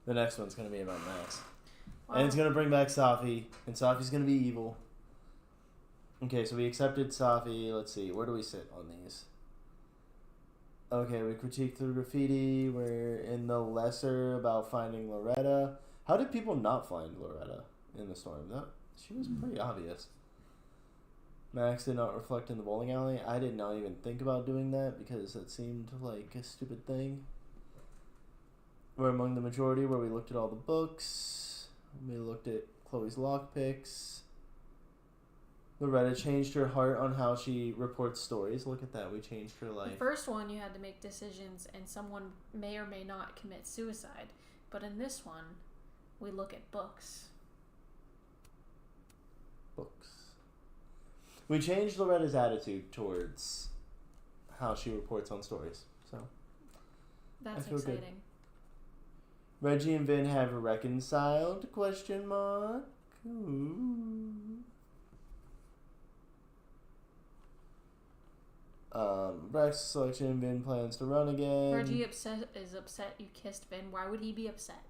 the next one's going to be about Max. Wow. And it's going to bring back Safi, and Safi's going to be evil. Okay, so we accepted Safi. Let's see, where do we sit on these? Okay, we critiqued the graffiti. We're in the lesser about finding Loretta. How did people not find Loretta in the storm? She was pretty obvious. Max did not reflect in the bowling alley. I did not even think about doing that because it seemed like a stupid thing. We're among the majority where we looked at all the books. We looked at Chloe's lockpicks. Loretta changed her heart on how she reports stories. Look at that. We changed her life. The first one, you had to make decisions, and someone may or may not commit suicide. But in this one, we look at books. Books. We changed Loretta's attitude towards how she reports on stories. So That's I feel exciting. Good. Reggie and Vin have reconciled? Question mark. Ooh. Rex selection. Vin plans to run again. Reggie is upset you kissed Vin. Why would he be upset?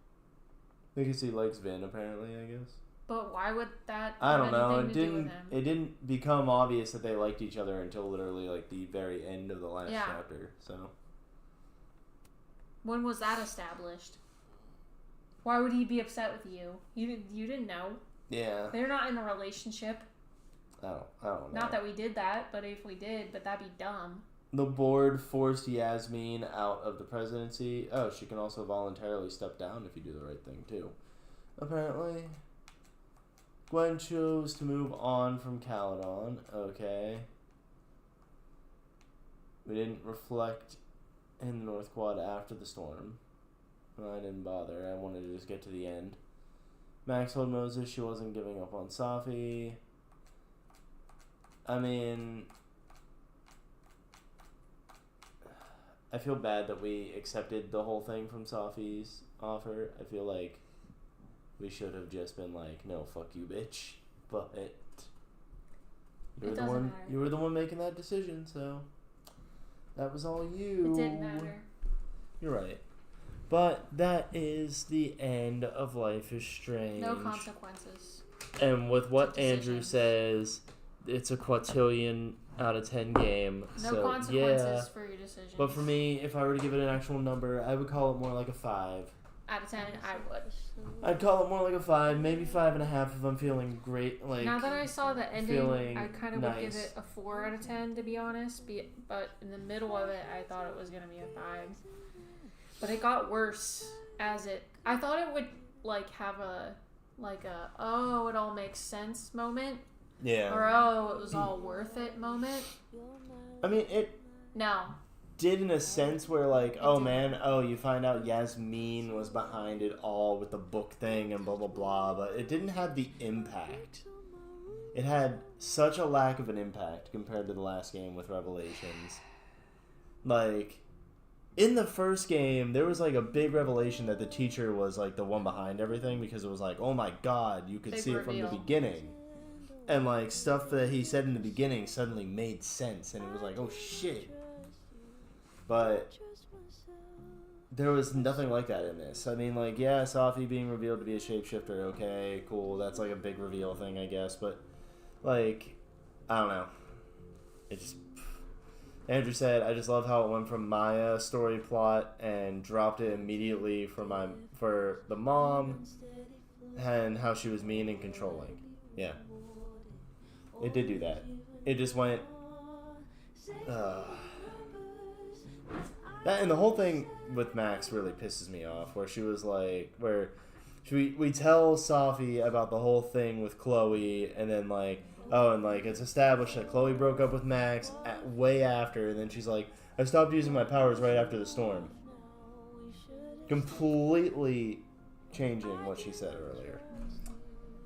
Because he likes Vin, apparently, I guess. But why would that I have don't know. anything to do with him? It didn't become obvious that they liked each other until literally like the very end of the last chapter. So when was that established? Why would he be upset with you? You didn't know. Yeah. They're not in a relationship. I don't know. Not that we did that, but if we did, but that'd be dumb. The board forced Yasmin out of the presidency. Oh, she can also voluntarily step down if you do the right thing too. Apparently. Gwen chose to move on from Caledon. Okay. We didn't reflect in the North Quad after the storm. I didn't bother. I wanted to just get to the end. Max told Moses she wasn't giving up on Safi. I mean, I feel bad that we accepted the whole thing from Safi's offer. I feel like we should have just been like, no, fuck you, bitch. But you were the one making that decision, so that was all you. It didn't matter. You're right. But that is the end of Life is Strange. No consequences. And with what Andrew says, it's a quadrillion out of 10 game. No so, consequences for your decisions. But for me, if I were to give it an actual number, I would call it more like a 5. Out of 10, I would. I'd call it more like a 5, maybe 5.5 if I'm feeling great. Like now that I saw the ending, I kind of nice. would give it a 4 out of 10, to be honest. But in the middle of it, I thought it was going to be a 5. But it got worse as it... I thought it would, like, have a oh, it all makes sense moment. Yeah. Or, oh, it was all worth it moment. I mean, it... No. Did in a sense where, like, oh, man, you find out Yasmin was behind it all with the book thing and blah, blah, blah. But it didn't have the impact. It had such a lack of an impact compared to the last game with Revelations. Like... In the first game, there was, like, a big revelation that the teacher was, like, the one behind everything because it was like, oh, my God, you could Big see it from the beginning. And, like, stuff that he said in the beginning suddenly made sense, and it was like, oh, shit. But there was nothing like that in this. I mean, like, yeah, Safi being revealed to be a shapeshifter, okay, cool, that's, like, a big reveal thing, I guess, but, like, I don't know. It just... Andrew said, I just love how it went from Maya story plot and dropped it immediately for the mom and how she was mean and controlling. Yeah. It did do that. It just went... that and the whole thing with Max really pisses me off, where she was like... we tell Safi about the whole thing with Chloe, and then, like... Oh, and, like, it's established that Chloe broke up with Max way after, and then she's like, I stopped using my powers right after the storm. Completely changing what she said earlier.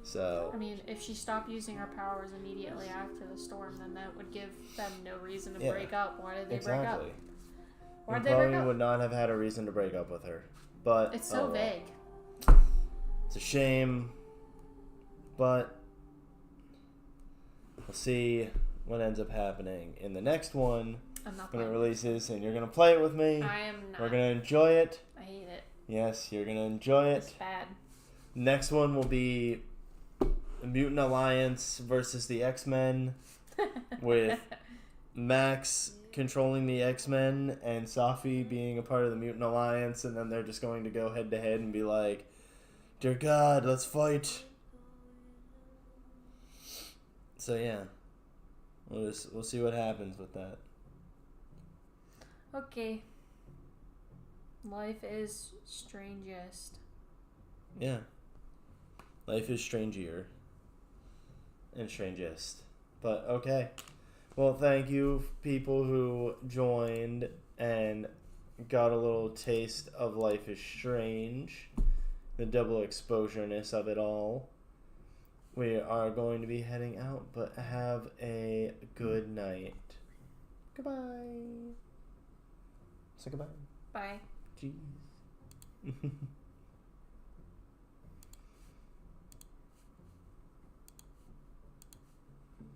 So... I mean, if she stopped using her powers immediately after the storm, then that would give them no reason to break up. Why did they break up? Why did they break up? Chloe would not have had a reason to break up with her. But... It's so vague. It's a shame. But... We'll see what ends up happening in the next one I'm not when it playing. releases, and you're gonna play it with me. I am not. We're gonna enjoy it. I hate it. Yes, you're gonna enjoy it. It's bad. Next one will be the Mutant Alliance versus the X-Men, with Max controlling the X-Men and Safi being a part of the Mutant Alliance, and then they're just going to go head to head and be like, "Dear God, let's fight." So yeah, we'll see what happens with that. Okay. Life is strangest. Yeah. Life is strangier and strangest. But okay. Well, thank you, people who joined and got a little taste of Life is Strange, the double exposure-ness of it all. We are going to be heading out, but have a good night. Goodbye. Say goodbye. Bye. Jeez.